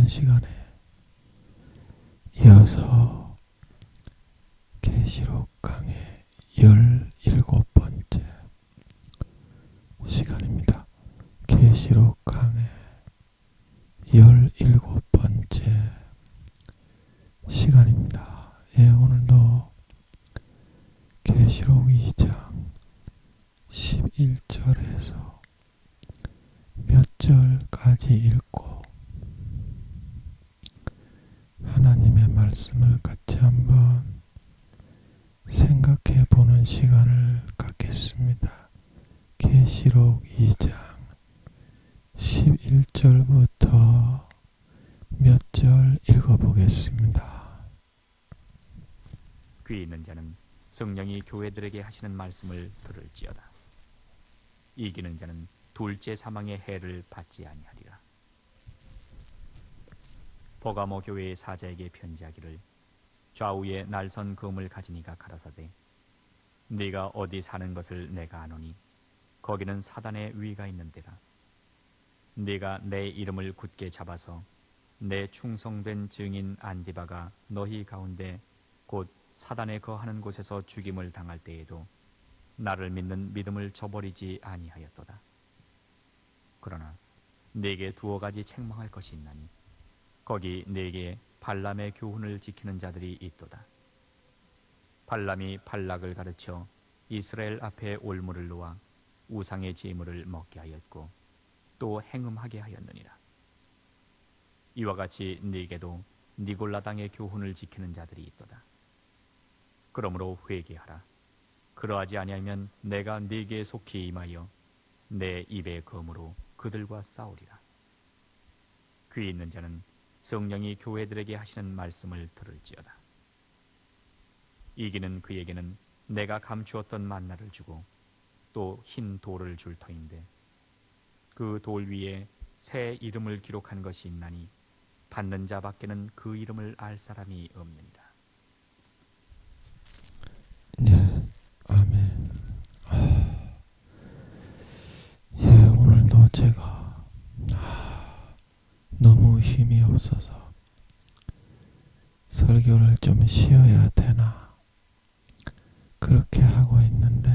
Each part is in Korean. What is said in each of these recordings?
지난 시간에 이어서 계시록 강의 17번째 시간입니다. 계시록 강의 17번째 시간입니다. 오늘도 계시록 2장 11절에서 몇 절까지 읽고 하나님의 말씀을 같이 한번 생각해 보는 시간을 갖겠습니다. 계시록 2장 11절부터 몇 절 읽어보겠습니다. 귀 있는 자는 성령이 교회들에게 하시는 말씀을 들을지어다. 이기는 자는 둘째 사망의 해를 받지 아니하리라. 버가모 교회의 사자에게 편지하기를, 좌우에 날선 검을 가진 이가 가라사대, 네가 어디 사는 것을 내가 아노니 거기는 사단의 위가 있는 데다. 네가 내 이름을 굳게 잡아서 내 충성된 증인 안디바가 너희 가운데 곧 사단에 거하는 곳에서 죽임을 당할 때에도 나를 믿는 믿음을 저버리지 아니하였도다. 그러나 네게 두어 가지 책망할 것이 있나니 거기 네게 발람의 교훈을 지키는 자들이 있도다. 발람이 발락을 가르쳐 이스라엘 앞에 올무를 놓아 우상의 제물을 먹게 하였고 또 행음하게 하였느니라. 이와 같이 네게도 니골라당의 교훈을 지키는 자들이 있도다. 그러므로 회개하라. 그러하지 아니하면 내가 네게 속히 임하여 내 입의 검으로 그들과 싸우리라. 귀 있는 자는 성령이 교회들에게 하시는 말씀을 들을지어다. 이기는 그에게는 내가 감추었던 만나를 주고 또 흰 돌을 줄 터인데 그 돌 위에 새 이름을 기록한 것이 있나니 받는 자 밖에는 그 이름을 알 사람이 없느니라. 네, 아멘. 오늘도 제가 너무 힘이 없어서 설교를 좀 쉬어야 되나 그렇게 하고 있는데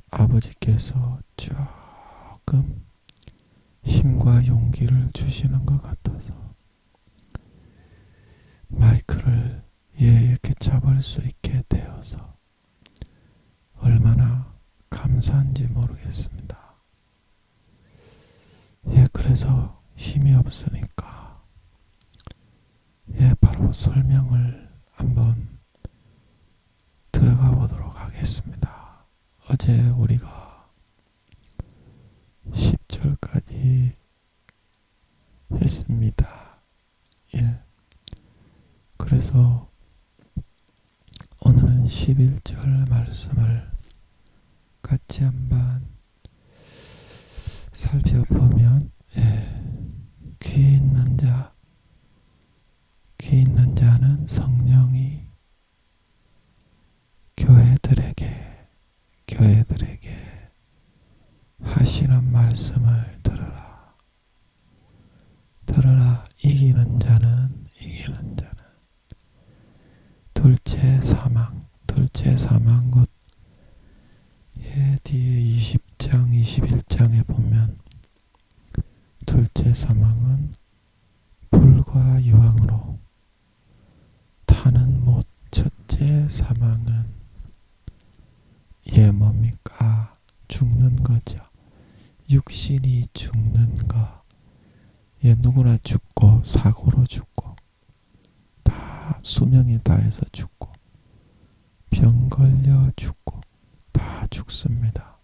아버지께서 조금 힘과 용기를 주시는 것 같아서 마이크를 이렇게 잡을 수 있게 되어서 얼마나 감사한지 모르겠습니다. 그래서 힘이 없으니까 바로 설명을 한번 들어가 보도록 하겠습니다. 어제 우리가 10절까지 했습니다. 그래서 오늘은 11절 말씀을 같이 한번 살펴보면 귀 있는 자는 성령이 교회들에게 하시는 말씀을 들으라. 이기는 자는 둘째 사망 곧 뒤에 20장 21장에 보면 둘째 사망은 불과 유황으로 타는 못. 첫째 사망은 뭡니까? 죽는 거죠. 육신이 죽는 거. 누구나 죽고 사고로 죽고 다 수명에 다해서 죽고 병 걸려 죽고 다 죽습니다.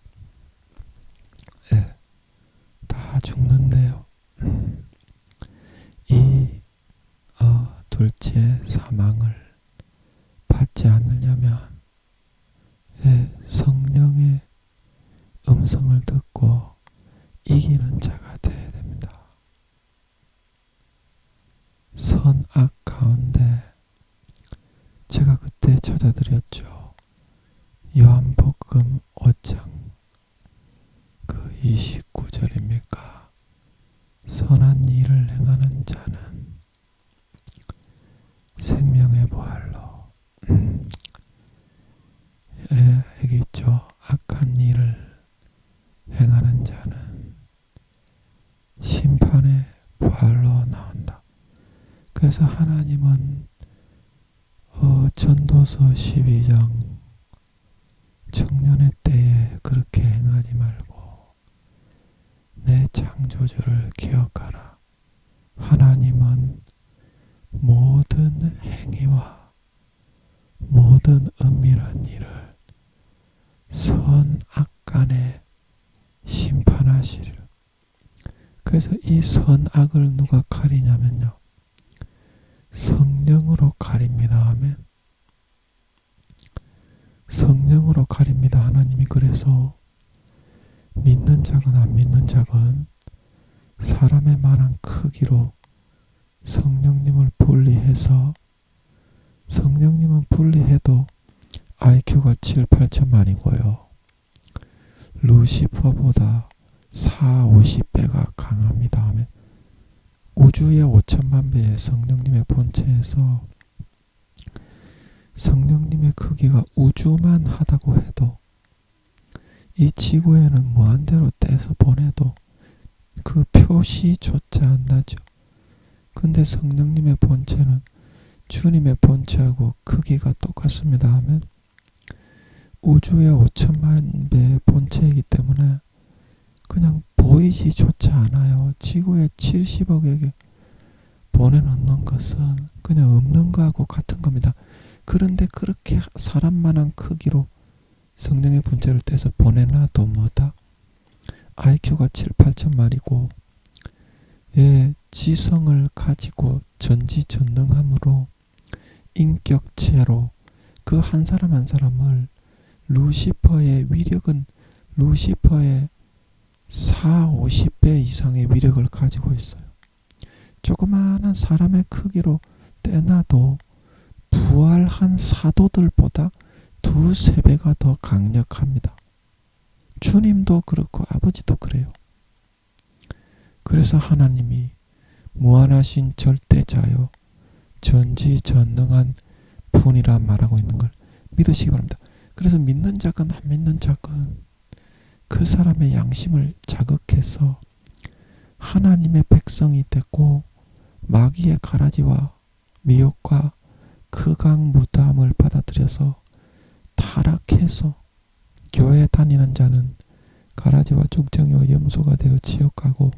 다 죽는데요. 이 둘째 사망을 받지 않으려면 성령의 음성을 듣고 이기는 자가 되어야 됩니다. 선악 가운데 제가 그때 찾아드렸죠. 요한복음 5장 그 29절입니까? 선한 일을 행하는 그래서 하나님은 전도서 12장 청년의 때에 그렇게 행하지 말고 내 창조주를 기억하라. 하나님은 모든 행위와 모든 은밀한 일을 선악간에 심판하시리라. 그래서 이 선악을 누가 가리냐면요, 성령으로 가립니다. 아멘. 성령으로 가립니다. 하나님이. 그래서 믿는 자건 안 믿는 자건 사람의 말한 크기로 성령님을 분리해서, 성령님은 분리해도 IQ가 7, 8천만이고요. 루시퍼보다 4, 50배가 강합니다. 하면 우주의 5천만 배의 성령님의 본체에서 성령님의 크기가 우주만 하다고 해도 이 지구에는 무한대로 떼서 보내도 그 표시조차 안 나죠. 근데 성령님의 본체는 주님의 본체하고 크기가 똑같습니다 하면 우주의 5천만 배의 본체이기 때문에 그냥 보이지조차 않아요. 지구의 70억에게 보내놓는 것은 그냥 없는 거하고 같은 겁니다. 그런데 그렇게 사람만한 크기로 성령의 본체를 떼서 보내놔도 뭐다? IQ가 7, 8천만이고 지성을 가지고 전지전능함으로 인격체로 그 한 사람 한 사람을 루시퍼의 위력은 루시퍼의 4, 50배 이상의 위력을 가지고 있어요. 조그마한 사람의 크기로 떼놔도 부활한 사도들보다 2, 3배가 더 강력합니다. 주님도 그렇고 아버지도 그래요. 그래서 하나님이 무한하신 절대자요 전지전능한 분이라 말하고 있는 걸 믿으시기 바랍니다. 그래서 믿는 자건 안 믿는 자건 그 사람의 양심을 자극해서 하나님의 백성이 됐고 마귀의 가라지와 미혹과 극악무도함을 받아들여서 타락해서 교회에 다니는 자는 가라지와 쭉정이와 염소가 되어 지옥 가고,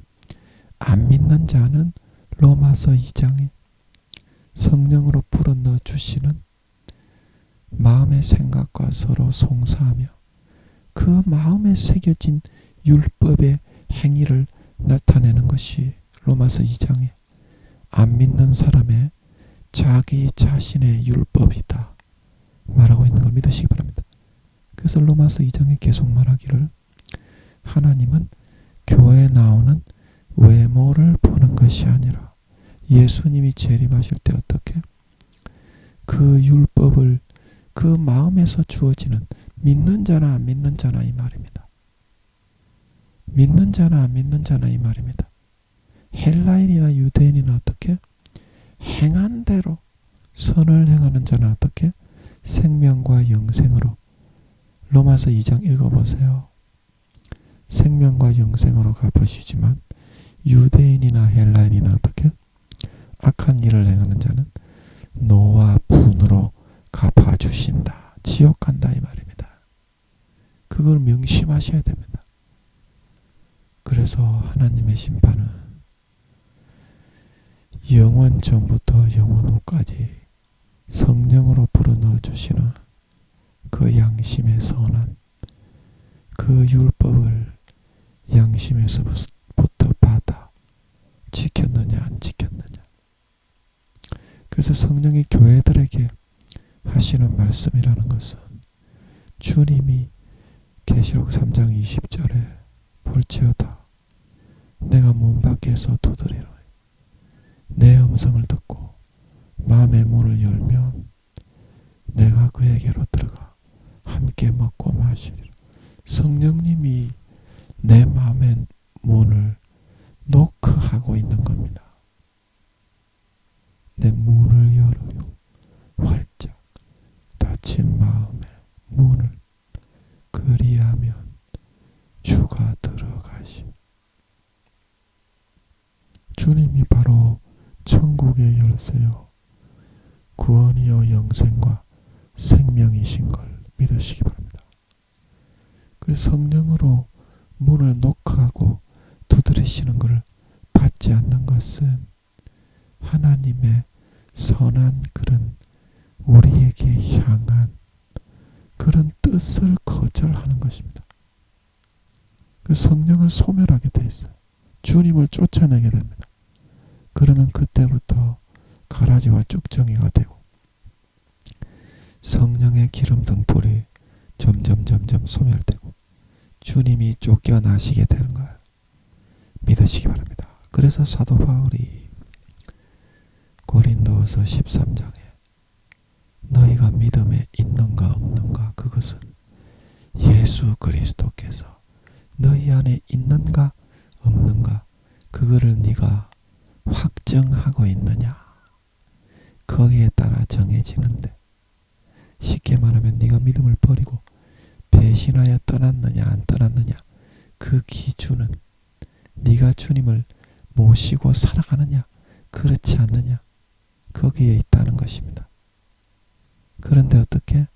안 믿는 자는 로마서 2장에 성령으로 불어넣어 주시는 마음의 생각과 서로 송사하며 그 마음에 새겨진 율법의 행위를 나타내는 것이 로마서 2장에 안 믿는 사람의 자기 자신의 율법이다 말하고 있는 걸 믿으시기 바랍니다. 그래서 로마서 2장에 계속 말하기를 하나님은 교회에 나오는 외모를 보는 것이 아니라 예수님이 재림하실 때 어떻게 그 율법을 그 마음에서 주어지는 믿는 자나 안 믿는 자나 이 말입니다. 믿는 자나 안 믿는 자나 이 말입니다. 헬라인이나 유대인이나 어떻게 행한 대로 선을 행하는 자는 어떻게 생명과 영생으로, 로마서 2장 읽어보세요. 생명과 영생으로 갚으시지만 유대인이나 헬라인이나 어떻게 악한 일을 행하는 자는 노와 분으로 갚아주신다. 지옥 간다 이 말입니다. 그걸 명심하셔야 됩니다. 그래서 하나님의 심판은 영원 전부터 영원 후까지 성령으로 불어넣어 주시는 그 양심의 선한 그 율법을 양심에서부터 받아 지켰느냐 안 지켰느냐. 그래서 성령이 교회들에게 하시는 말씀이라는 것은 주님이 계시록 3장 20절에 볼지어다 내가 문 밖에서 두드리노니 내 음성을 듣고 마음의 문을 열면 내가 그에게로 들어가 함께 먹고 마시리라. 성령님이 내 마음의 문을 노크하고 있는 겁니다. 내 문을 열어요. 활짝 닫힌 마음의 문을 그리하면 주가 들어가시. 주님이 바로 천국의 열쇠요 구원이요 영생과 생명이신 걸 믿으시기 바랍니다. 그 성령으로 문을 노크하고 두드리시는 것을 받지 않는 것은 하나님의 선한 그런 우리에게 향한 그런 뜻을 거절하는 것입니다. 그 성령을 소멸하게 돼 있어요. 주님을 쫓아내게 됩니다. 그러면 그때부터 가라지와 쭉정이가 되고 성령의 기름 등불이 점점 소멸되고 주님이 쫓겨나시게 되는 걸 믿으시기 바랍니다. 그래서 사도 바울이 고린도후서 13장에 너희가 믿음에 있는가 없는가 그것은 예수 그리스도께서 너희 안에 있는가 없는가 그거를 네가 확정하고 있느냐 거기에 따라 정해지는데 쉽게 말하면 네가 믿음을 버리고 배신하여 떠났느냐 안 떠났느냐 그 기준은 네가 주님을 모시고 살아가느냐 그렇지 않느냐 거기에 있다는 것입니다. 그런데 어떻게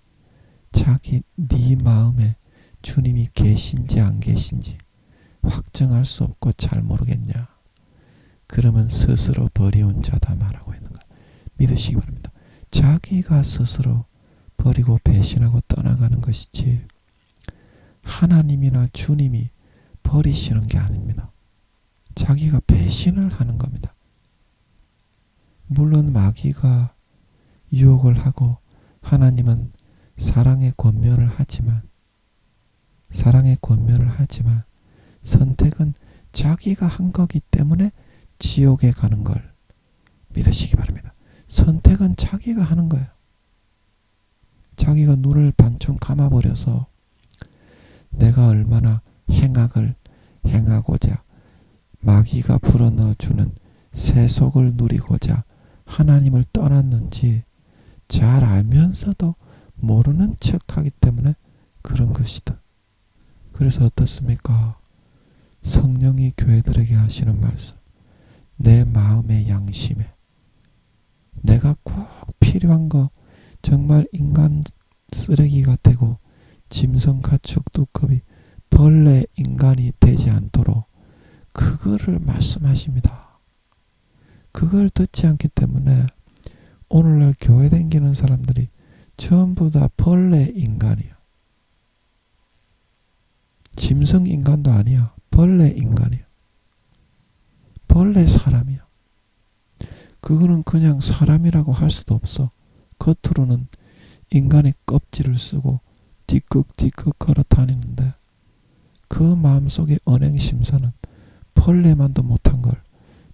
자기 네 마음에 주님이 계신지 안 계신지 확정할 수 없고 잘 모르겠냐 그러면 스스로 버리운 자다 말하고 있는 것 믿으시기 바랍니다. 자기가 스스로 버리고 배신하고 떠나가는 것이지 하나님이나 주님이 버리시는 게 아닙니다. 자기가 배신을 하는 겁니다. 물론 마귀가 유혹을 하고 하나님은 사랑의 권면을 하지만 선택은 자기가 한 거기 때문에 지옥에 가는 걸 믿으시기 바랍니다. 선택은 자기가 하는 거예요. 자기가 눈을 반쯤 감아버려서 내가 얼마나 행악을 행하고자 마귀가 불어넣어주는 세속을 누리고자 하나님을 떠났는지 잘 알면서도 모르는 척하기 때문에 그런 것이다. 그래서 어떻습니까? 성령이 교회들에게 하시는 말씀 내 마음의 양심에 내가 꼭 필요한 거 정말 인간 쓰레기가 되고 짐승 가축 두꺼비 벌레 인간이 되지 않도록 그거를 말씀하십니다. 그걸 듣지 않기 때문에 오늘날 교회 다니는 사람들이 전부 다 벌레 인간이야. 짐승 인간도 아니야. 벌레 인간이야. 벌레 사람이야. 그거는 그냥 사람이라고 할 수도 없어. 겉으로는 인간의 껍질을 쓰고 뒤끝 걸어 다니는데 그 마음속의 언행심사는 벌레만도 못한 걸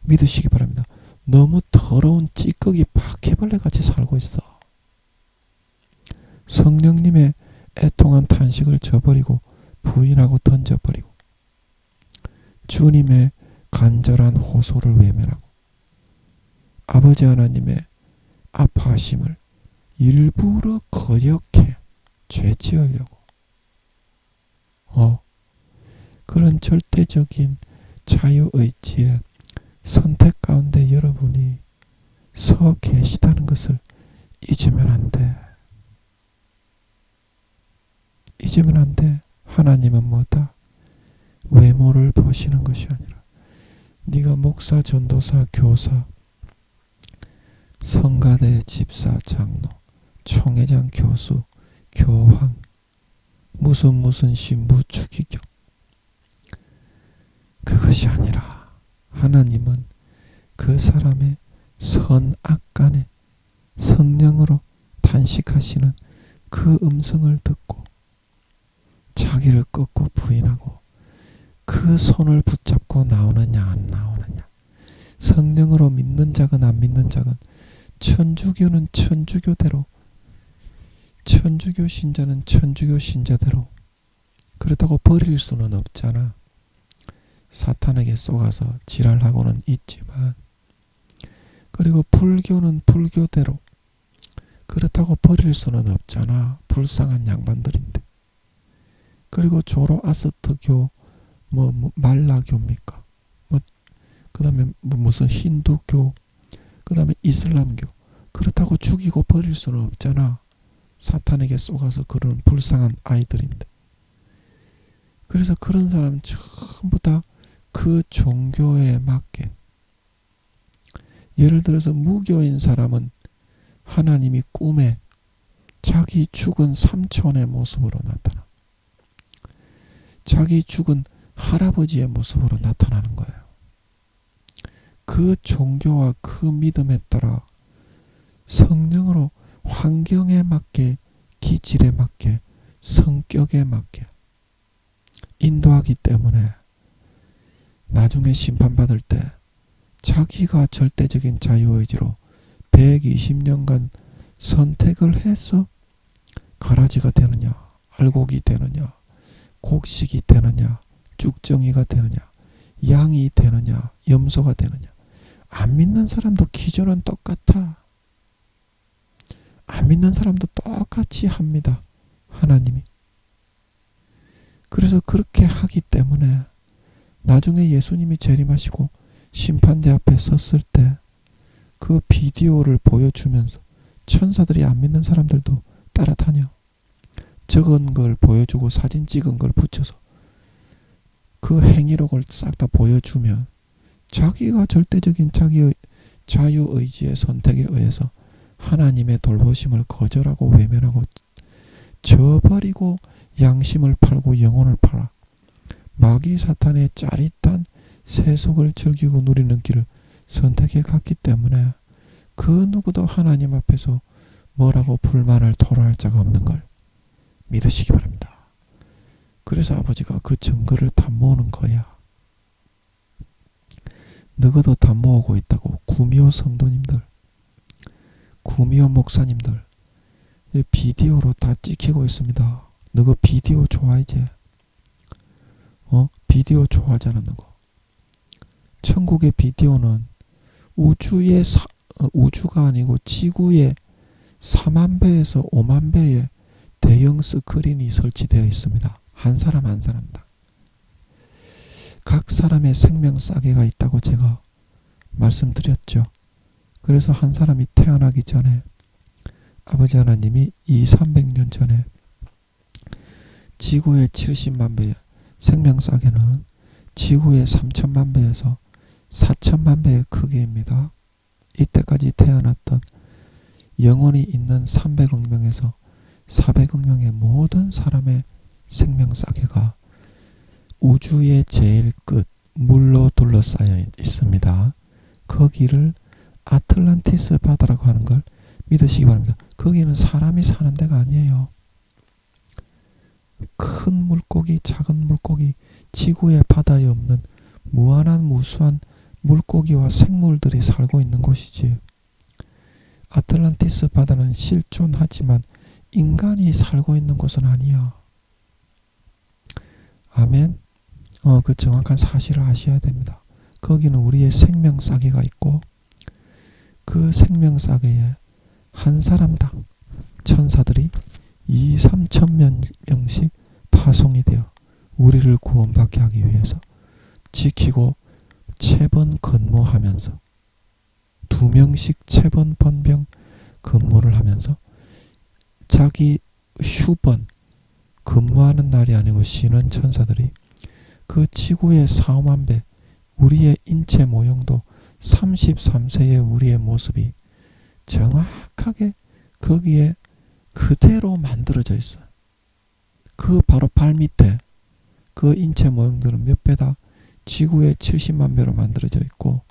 믿으시기 바랍니다. 너무 더러운 찌꺼기 바퀴벌레 같이 살고 있어. 성령님의 애통한 탄식을 저버리고 부인하고 던져버리고 주님의 간절한 호소를 외면하고 아버지 하나님의 아파하심을 일부러 거역해 죄 지으려고 그런 절대적인 자유의지의 선택 가운데 여러분이 서 계시다는 것을 잊으면 안 돼. 잊으면 안 돼. 하나님은 뭐다? 외모를 보시는 것이 아니라 네가 목사, 전도사, 교사, 성가대, 집사, 장로, 총회장, 교수, 교황, 무슨 신부, 추기경 그것이 아니라 하나님은 그 사람의 선악간에 성령으로 단식하시는 그 음성을 듣고 자기를 꺾고 부인하고 그 손을 붙잡고 나오느냐 안 나오느냐 성령으로 믿는 자건 안 믿는 자건 천주교는 천주교대로 천주교 신자는 천주교 신자대로 그렇다고 버릴 수는 없잖아. 사탄에게 쏘가서 지랄하고는 있지만 그리고 불교는 불교대로 그렇다고 버릴 수는 없잖아. 불쌍한 양반들인데. 그리고 조로아스터교 말라교입니까? 그 다음에 무슨 힌두교 그 다음에 이슬람교. 그렇다고 죽이고 버릴 수는 없잖아. 사탄에게 속아서 그런 불쌍한 아이들인데. 그래서 그런 사람 전부 다 그 종교에 맞게, 예를 들어서 무교인 사람은 하나님이 꿈에 자기 죽은 삼촌의 모습으로 나타나, 자기 죽은 할아버지의 모습으로 나타나는 거예요. 그 종교와 그 믿음에 따라 성령으로 환경에 맞게, 기질에 맞게, 성격에 맞게 인도하기 때문에 나중에 심판받을 때 자기가 절대적인 자유의지로 120년간 선택을 해서 가라지가 되느냐, 알곡이 되느냐, 곡식이 되느냐, 쭉정이가 되느냐, 양이 되느냐, 염소가 되느냐. 안 믿는 사람도 기준은 똑같아. 안 믿는 사람도 똑같이 합니다. 하나님이. 그래서 그렇게 하기 때문에 나중에 예수님이 재림하시고 심판대 앞에 섰을 때 그 비디오를 보여주면서 천사들이 안 믿는 사람들도 따라다녀. 적은 걸 보여주고 사진 찍은 걸 붙여서 그 행위록을 싹 다 보여주면 자기가 절대적인 자기의 자유의지의 선택에 의해서 하나님의 돌보심을 거절하고 외면하고 저버리고 양심을 팔고 영혼을 팔아 마귀 사탄의 짜릿한 세속을 즐기고 누리는 길을 선택해 갔기 때문에 그 누구도 하나님 앞에서 뭐라고 불만을 토로할 자가 없는 걸 믿으시기 바랍니다. 그래서 아버지가 그 증거를 다 모으는 거야. 너희도 다 모으고 있다고. 구미호 성도님들, 구미호 목사님들, 비디오로 다 찍히고 있습니다. 너희 비디오 좋아하지? 비디오 좋아하잖아. 너희 천국의 비디오는 우주가 아니고 지구의 4만 배에서 5만 배의 대형 스크린이 설치되어 있습니다. 한 사람 한 사람당. 각 사람의 생명 싸개가 있다고 제가 말씀드렸죠. 그래서 한 사람이 태어나기 전에 아버지 하나님이 200~300년 전에 지구의 70만 배의 생명 싸개는 지구의 3천만 배에서 4천만 배의 크기입니다. 이때까지 태어났던 영혼이 있는 300억 명에서 400억 명의 모든 사람의 생명 싸개가 우주의 제일 끝 물로 둘러싸여 있습니다. 거기를 아틀란티스 바다라고 하는 걸 믿으시기 바랍니다. 거기는 사람이 사는 데가 아니에요. 큰 물고기, 작은 물고기, 지구의 바다에 없는 무한한 무수한 물고기와 생물들이 살고 있는 곳이지. 아틀란티스 바다는 실존하지만 인간이 살고 있는 곳은 아니야. 아멘. 그 정확한 사실을 아셔야 됩니다. 거기는 우리의 생명 싸개가 있고 그 생명 싸개에 한 사람당 천사들이 2~3천 명씩 파송이 되어 우리를 구원받게 하기 위해서 지키고 체번 근무하면서 2명씩 체번 번병 근무를 하면서 자기 휴번 근무하는 날이 아니고 쉬는 천사들이 그 지구의 4~5만 배 우리의 인체 모형도 33세의 우리의 모습이 정확하게 거기에 그대로 만들어져 있어. 그 바로 발 밑에 그 인체 모형들은 몇 배다? 지구의 70만 배로 만들어져 있고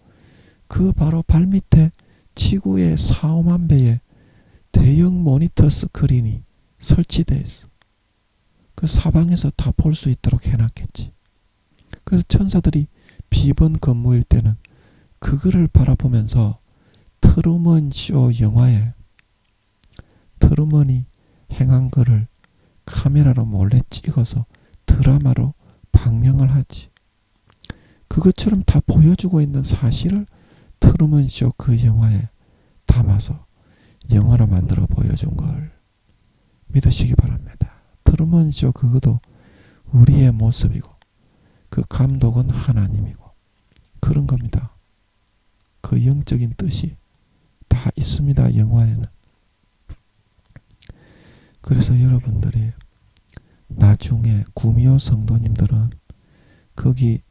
그 바로 발 밑에 지구의 4~5만 배의 대형 모니터 스크린이 설치되어 있어. 그 사방에서 다 볼 수 있도록 해놨겠지. 그래서 천사들이 비번 근무일 때는 그거를 바라보면서 트루먼 쇼 영화에 트루먼이 행한 거를 카메라로 몰래 찍어서 드라마로 방영을 하지. 그것처럼 다 보여주고 있는 사실을 트루먼 쇼 그 영화에 담아서 영화로 만들어 보여준 걸 믿으시기 바랍니다. 트루먼 쇼 그것도 우리의 모습이고 그 감독은 하나님이고 그런 겁니다. 그 영적인 뜻이 다 있습니다. 영화에는. 그래서 여러분들이 나중에 구미호 성도님들은 거기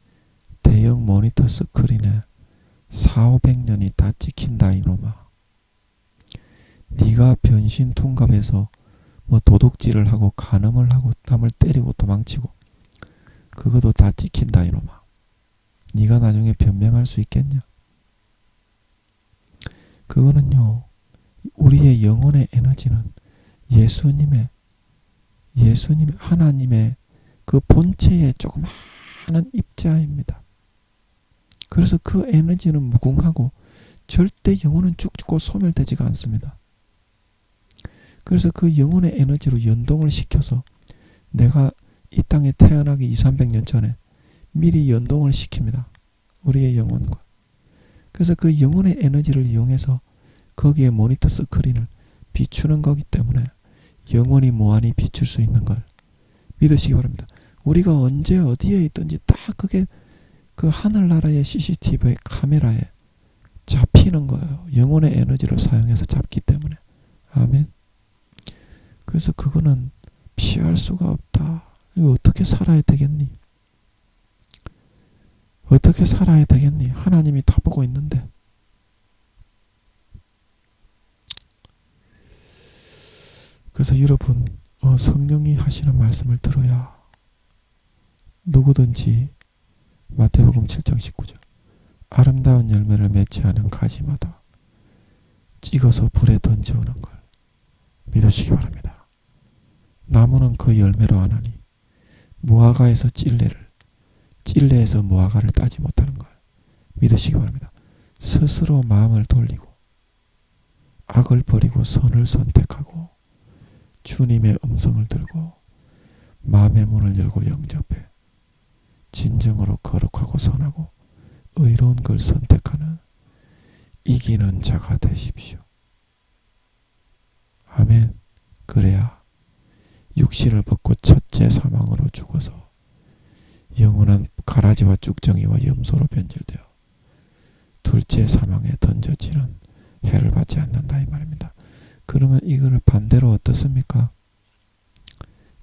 대형 모니터 스크린에 4,500년이 다 찍힌다 이놈아. 네가 변신 둔갑해서 뭐 도둑질을 하고 간음을 하고 남을 때리고 도망치고 그것도 다 찍힌다 이놈아. 네가 나중에 변명할 수 있겠냐? 그거는요, 우리의 영혼의 에너지는 예수님의 하나님의 그 본체의 조그마한 입자입니다. 그래서 그 에너지는 무궁하고 절대 영혼은 죽고 소멸되지가 않습니다. 그래서 그 영혼의 에너지로 연동을 시켜서 내가 이 땅에 태어나기 2,300년 전에 미리 연동을 시킵니다. 우리의 영혼과. 그래서 그 영혼의 에너지를 이용해서 거기에 모니터 스크린을 비추는 거기 때문에 영원히 무한히 비출 수 있는 걸 믿으시기 바랍니다. 우리가 언제 어디에 있든지 딱 그게 그 하늘나라의 CCTV 카메라에 잡히는 거예요. 영혼의 에너지를 사용해서 잡기 때문에. 아멘. 그래서 그거는 피할 수가 없다. 이거 어떻게 살아야 되겠니? 어떻게 살아야 되겠니? 하나님이 다 보고 있는데. 그래서 여러분 성령이 하시는 말씀을 들어야 누구든지 마태복음 7장 19절 아름다운 열매를 맺지 않은 가지마다 찍어서 불에 던져오는 걸 믿으시기 바랍니다. 나무는 그 열매로 아나니 무화과에서 찔레에서 무화과를 따지 못하는 걸 믿으시기 바랍니다. 스스로 마음을 돌리고 악을 버리고 선을 선택하고 주님의 음성을 들고 마음의 문을 열고 영접해 진정으로 거룩하고 선하고 의로운 걸 선택하는 이기는 자가 되십시오. 아멘. 그래야 육신을 벗고 첫째 사망으로 죽어서 영원한 가라지와 쭉정이와 염소로 변질되어 둘째 사망에 던져지는 해를 받지 않는다 이 말입니다. 그러면 이거를 반대로 어떻습니까?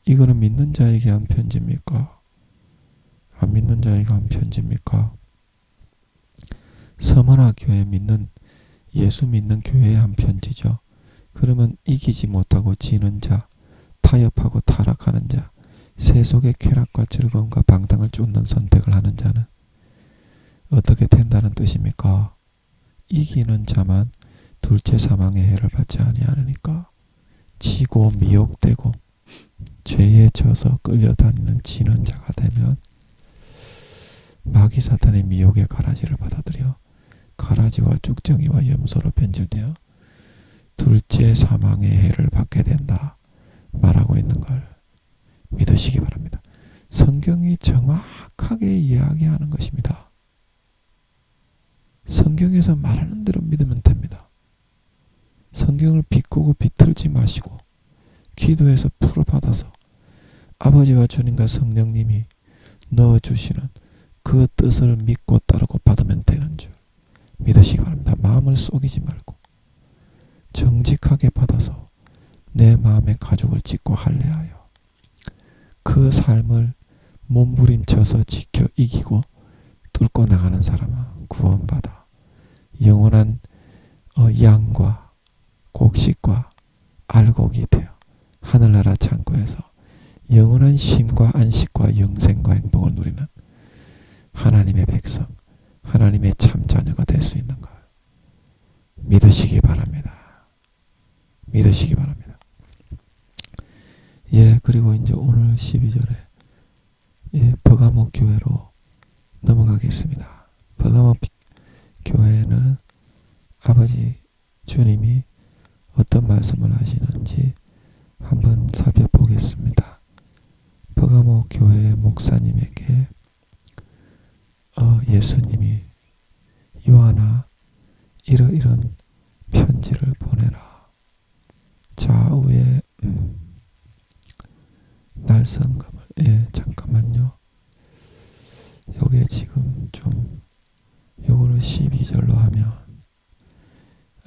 이거는 믿는 자에게 한 편지입니까? 안 믿는 자에게 한 편지입니까? 서머나 교회 믿는 예수 믿는 교회에 한 편지죠. 그러면 이기지 못하고 지는 자, 타협하고 타락하는 자, 세속의 쾌락과 즐거움과 방탕을 쫓는 선택을 하는 자는 어떻게 된다는 뜻입니까? 이기는 자만 둘째 사망의 해를 받지 아니하느니까. 지고 미혹되고 죄에 져서 끌려다니는 지는 자가 되면 마귀 사탄의 미혹의 가라지를 받아들여 가라지와 쭉정이와 염소로 변질되어 둘째 사망의 해를 받게 된다 말하고 있는 걸 믿으시기 바랍니다. 성경이 정확하게 이야기하는 것입니다. 성경에서 말하는 대로 믿으면 됩니다. 성경을 비꼬고 비틀지 마시고 기도해서 풀어받아서 아버지와 주님과 성령님이 넣어주시는 그 뜻을 믿고 따르고 받으면 되는 줄 믿으시기 바랍니다. 마음을 속이지 말고 정직하게 받아서 내 마음의 가죽을 찢고 할례하여 그 삶을 몸부림쳐서 지켜 이기고 뚫고 나가는 사람은 구원받아 영원한 양과 곡식과 알곡이 되어 하늘나라 창고에서 영원한 쉼과 안식과 영생과 행복을 누리는 하나님의 백성, 하나님의 참 자녀가 될 수 있는 걸 믿으시기 바랍니다. 믿으시기 바랍니다. 예, 그리고 이제 오늘 12절에 버가모 교회로 넘어가겠습니다. 버가모 교회는 아버지 주님이 어떤 말씀을 하시는지 한번 살펴보겠습니다. 버가모 교회의 목사님에게 예수님이 요한아 이런 편지를 보내라. 좌우에 날성금을 잠깐만요. 요게 지금 좀 요거를 12절로 하면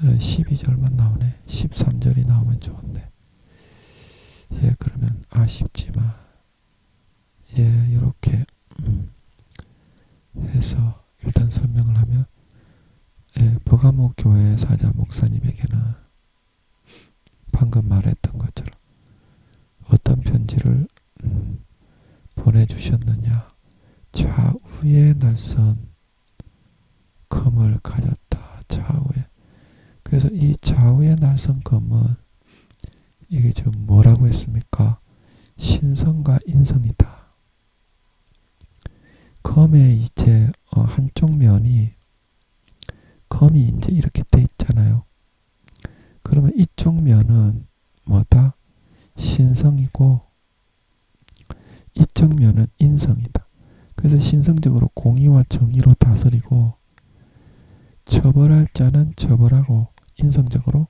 12절만 나오네. 13절이 나오면 좋은데. 예, 그러면 아쉽지만, 예, 이렇게 해서 일단 설명을 하면, 예, 버가모 교회 사자 목사님에게는 방금 말했던 것처럼 어떤 편지를 보내주셨느냐. 좌우의 날선 검을 가졌다. 좌우에. 그래서 이 좌우의 날선 검은 이게 지금 뭐라고 했습니까? 신성과 인성이다. 검의 이제 한쪽 면이 검이 이제 이렇게 돼 있잖아요. 그러면 이쪽 면은 뭐다? 신성이고 이쪽 면은 인성이다. 그래서 신성적으로 공의와 정의로 다스리고 처벌할 자는 처벌하고 인성적으로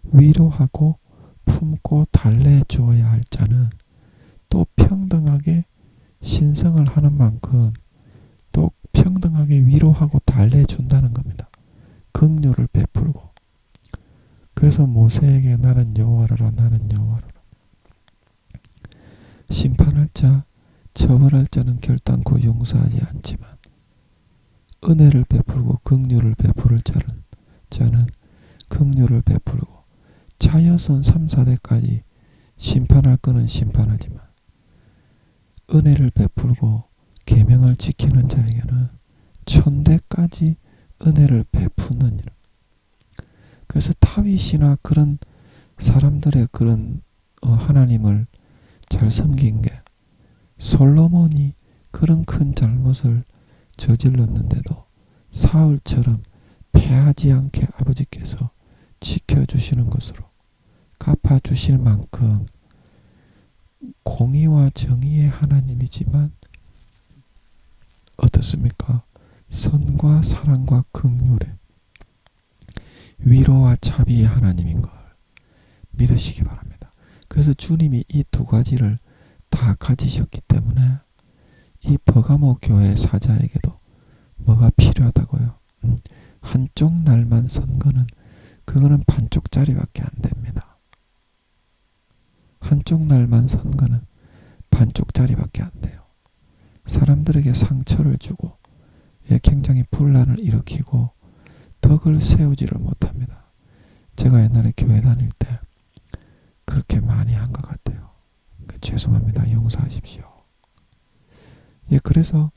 위로하고 품고 달래 주어야 할 자는 또 평등하게 신성을 하는 만큼 또 평등하게 위로하고 달래 준다는 겁니다. 긍휼을 베풀고. 그래서 모세에게 나는 여호와라 나는 여호와라. 심판할 자, 처벌할 자는 결단코 용서하지 않지만 은혜를 베풀고 긍휼을 베풀을 자는 긍휼을 베풀고 자여손 3, 4대까지 심판할 거는 심판하지만 은혜를 베풀고 계명을 지키는 자에게는 천대까지 은혜를 베푸느니라. 그래서 다윗이나 그런 사람들의 그런 하나님을 잘 섬긴 게 솔로몬이 그런 큰 잘못을 저질렀는데도 사울처럼 패하지 않게 아버지께서 지켜주시는 것으로 갚아주실 만큼 공의와 정의의 하나님이지만 어떻습니까? 선과 사랑과 긍휼의 위로와 자비의 하나님인 걸 믿으시기 바랍니다. 그래서 주님이 이 두 가지를 다 가지셨기 때문에 이 버가모 교회 사자에게도 뭐가 필요하다고요? 한쪽 날만 선 거는 그거는 반쪽짜리밖에 안 됩니다. 한쪽 날만 선 거는 반쪽짜리밖에 안 돼요. 사람들에게 상처를 주고 굉장히 분란을 일으키고 덕을 세우지를 못합니다. 제가 옛날에 교회 다닐 때 그렇게 많이 한 것 같아요. 죄송합니다. 용서하십시오. 예, 그래서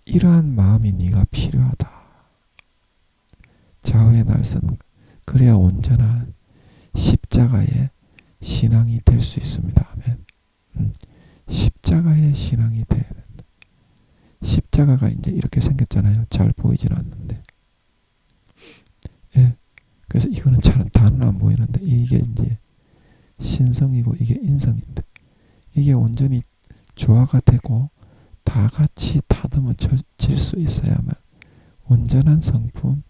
이러한 마음이 네가 필요하다. 좌우의 날선 그래야 온전한 십자가의 신앙이 될 수 있습니다. 아멘. 십자가의 신앙이 돼야 된다. 십자가가 이제 이렇게 생겼잖아요. 잘 보이진 않는데. 예. 그래서 이거는 잘 다는 안 보이는데 이게 이제 신성이고 이게 인성인데 이게 온전히 조화가 되고 다 같이 다듬어질 수 있어야만 온전한 성품,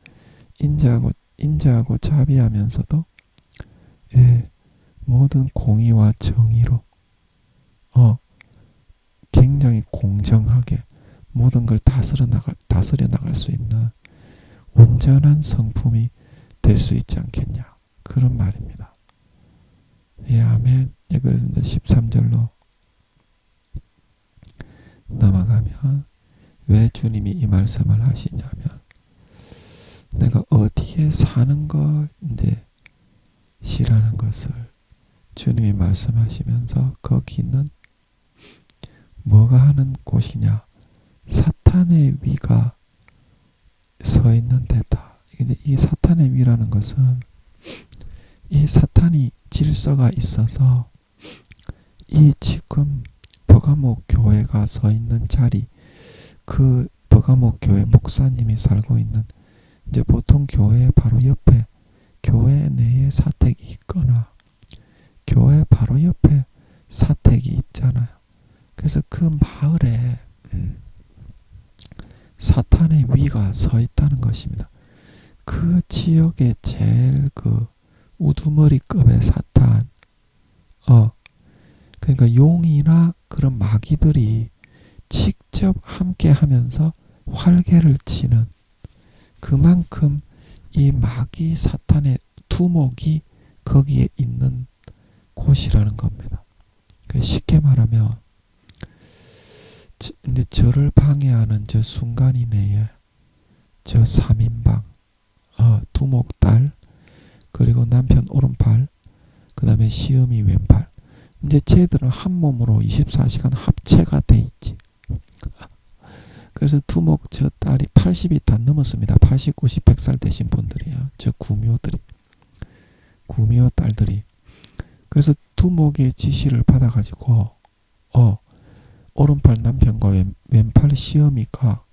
인자하고 자비하면서도 모든 공의와 정의로 굉장히 공정하게 모든 걸 다스려 나갈 수 있는 온전한 성품이 될 수 있지 않겠냐 그런 말입니다. 예, 아멘. 예, 그래서 이제 13절로 넘어가면 왜 주님이 이 말씀을 하시냐면 내가 어디에 사는 것인데 시라는 것을 주님이 말씀하시면서 거기는 뭐가 하는 곳이냐 사탄의 위가 서 있는 데다. 근데 이 사탄의 위라는 것은 이 사탄이 질서가 있어서 이 지금 버가모 교회가 서 있는 자리 그 버가모 교회 목사님이 살고 있는 이제 보통 교회 바로 옆에 교회 내에 사택이 있거나 교회 바로 옆에 사택이 있잖아요. 그래서 그 마을에 사탄의 위가 서 있다는 것입니다. 그 지역의 제일 그 우두머리급의 사탄 그러니까 용이나 그런 마귀들이 직접 함께 하면서 활개를 치는 그만큼 이 마귀 사탄의 두목이 거기에 있는 곳이라는 겁니다. 쉽게 말하면 이제 저를 방해하는 저 순간 이내에 저 3인방 두목 딸 그리고 남편 오른팔 그 다음에 시어미 왼팔 이제 쟤들은 한 몸으로 24시간 합체가 돼 있지. 그래서 두목 저 딸이 80이 다 넘었습니다. 80, 90, 100살 되신 분들이에요. 저 구미호들이. 구미호 딸들이. 그래서 두목의 지시를 받아가지고 오른팔 남편과 왼팔 시어미가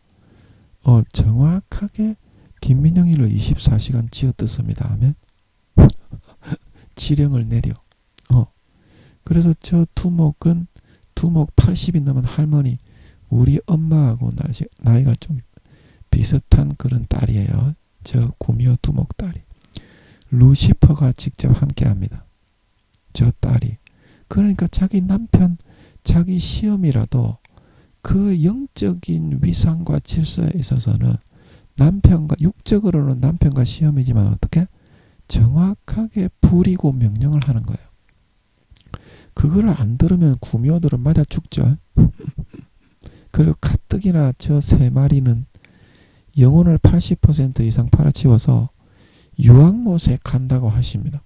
정확하게 김민영이를 24시간 쥐어뜯습니다. 하면 지령을 내려. 그래서 저 두목은 두목 80이 넘은 할머니 우리 엄마하고 나이가 좀 비슷한 그런 딸이에요. 저 구미호 두목 딸이. 루시퍼가 직접 함께합니다. 저 딸이. 그러니까 자기 남편, 자기 시험이라도 그 영적인 위상과 질서에 있어서는 남편과 육적으로는 남편과 시험이지만 어떻게? 정확하게 부리고 명령을 하는 거예요. 그걸 안 들으면 구미호들은 맞아 죽죠. 그리고 가뜩이나 저 세 마리는 영혼을 80% 이상 팔아치워서 유황못에 간다고 하십니다.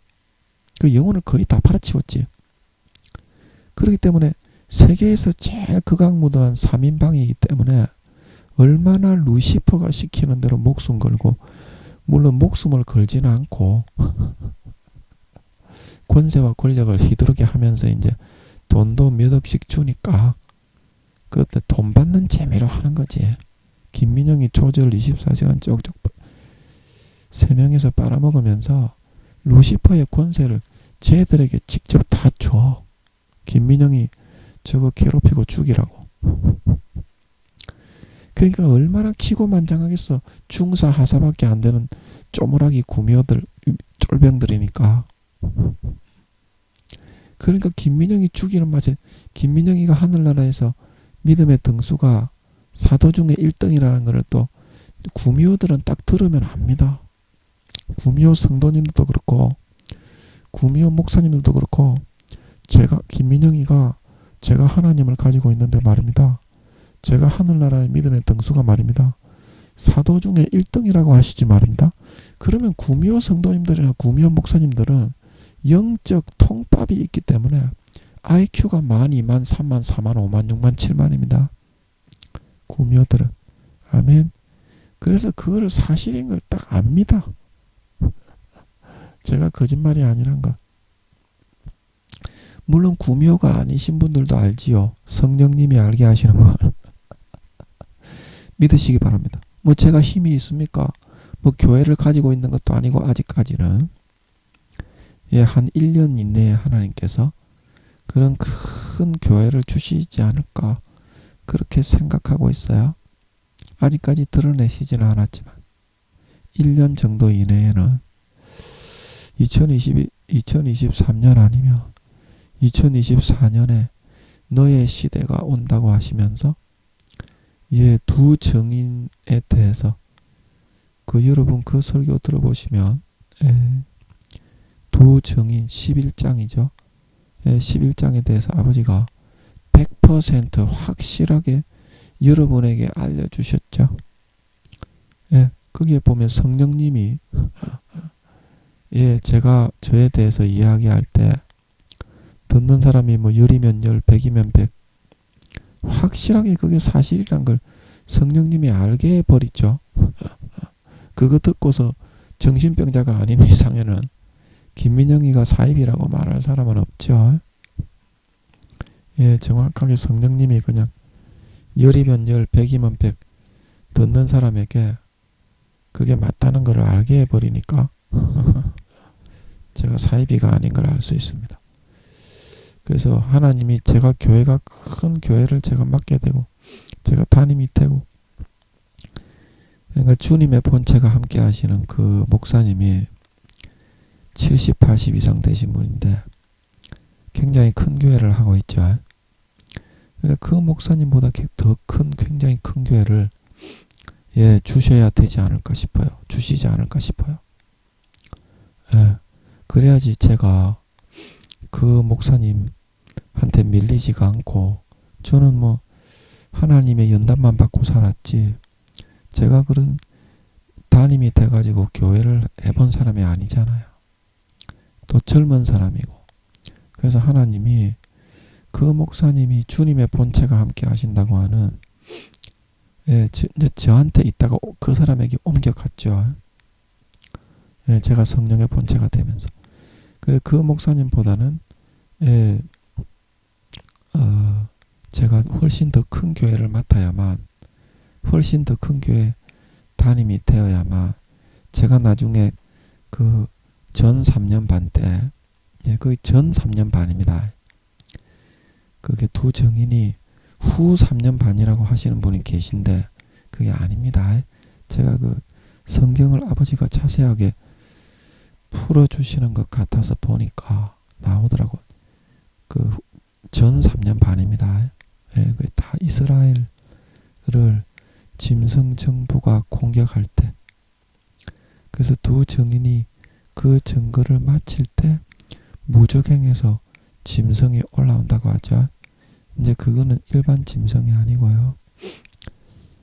그 영혼을 거의 다 팔아치웠지. 그렇기 때문에 세계에서 제일 극악무도한 3인방이기 때문에 얼마나 루시퍼가 시키는 대로 목숨 걸고 물론 목숨을 걸지는 않고 권세와 권력을 휘두르게 하면서 이제 돈도 몇 억씩 주니까 그때 돈 받는 재미로 하는 거지. 김민영이 조절 24시간 쪽쪽 3명에서 빨아먹으면서 루시퍼의 권세를 쟤들에게 직접 다 줘. 김민영이 저거 괴롭히고 죽이라고. 그러니까 얼마나 기고만장하겠어. 중사 하사밖에 안 되는 쪼무라기 구미호들 쫄병들이니까. 그러니까 김민영이 죽이는 맛에 김민영이가 하늘나라에서 믿음의 등수가 사도 중에 1등이라는 것을 또 구미호들은 딱 들으면 압니다. 구미호 성도님들도 그렇고 구미호 목사님들도 그렇고 김민영이가 제가 하나님을 가지고 있는데 말입니다. 제가 하늘나라의 믿음의 등수가 말입니다. 사도 중에 1등이라고 하시지 말입니다. 그러면 구미호 성도님들이나 구미호 목사님들은 영적 통밥이 있기 때문에 IQ가 12,000, 3만, 4만, 5만, 6만, 7만입니다. 구미호들은. 아멘. 그래서 그거를 사실인 걸 딱 압니다. 제가 거짓말이 아니란 거. 물론 구미호가 아니신 분들도 알지요. 성령님이 알게 하시는 걸. 믿으시기 바랍니다. 뭐 제가 힘이 있습니까? 뭐 교회를 가지고 있는 것도 아니고 아직까지는. 한 1년 이내에 하나님께서 그런 큰 교회를 주시지 않을까 그렇게 생각하고 있어요. 아직까지 드러내시지는 않았지만 1년 정도 이내에는 2023년 아니면 2024년에 너의 시대가 온다고 하시면서 두 정인에 대해서 여러분 그 설교 들어보시면 두 정인 11장이죠. 11장에 대해서 아버지가 100% 확실하게 여러분에게 알려주셨죠. 거기에 보면 성령님이 제가 저에 대해서 이야기할 때 듣는 사람이 뭐 10이면 10, 100이면 100 확실하게 그게 사실이란 걸 성령님이 알게 해버리죠. 그거 듣고서 정신병자가 아닌 이상에는 김민영이가 사입이라고 말할 사람은 없죠. 정확하게 성령님이 그냥 10이면 10, 100이면 100 듣는 사람에게 그게 맞다는 걸 알게 해버리니까 제가 사입이가 아닌 걸 알 수 있습니다. 그래서 하나님이 제가 교회가 큰 교회를 제가 맡게 되고 제가 담임이 되고 그러니까 주님의 본체가 함께 하시는 그 목사님이 70, 80 이상 되신 분인데 굉장히 큰 교회를 하고 있죠. 그러니까 그 목사님보다 더 큰 굉장히 큰 교회를 주셔야 되지 않을까 싶어요. 주시지 않을까 싶어요. 그래야지 제가 그 목사님한테 밀리지가 않고, 저는 뭐 하나님의 연단만 받고 살았지, 제가 그런 담임이 돼가지고 교회를 해본 사람이 아니잖아요. 또 젊은 사람이고. 그래서 하나님이 그 목사님이 주님의 본체가 함께 하신다고 하는, 이제 저한테 있다가 그 사람에게 옮겨갔죠. 제가 성령의 본체가 되면서. 그래, 그 목사님보다는 제가 훨씬 더 큰 교회를 맡아야만, 훨씬 더 큰 교회 담임이 되어야만, 제가 나중에 그 전 3년 반 때, 그 전 3년 반입니다. 그게 두 정인이 후 3년 반이라고 하시는 분이 계신데, 그게 아닙니다. 제가 그 성경을 아버지가 자세하게 풀어주시는 것 같아서 보니까 나오더라고. 그 전 3년 반입니다. 그게 다 이스라엘을 짐승 정부가 공격할 때, 그래서 두 정인이 그 증거를 마칠 때 무적행에서 짐승이 올라온다고 하죠. 이제 그거는 일반 짐승이 아니고요,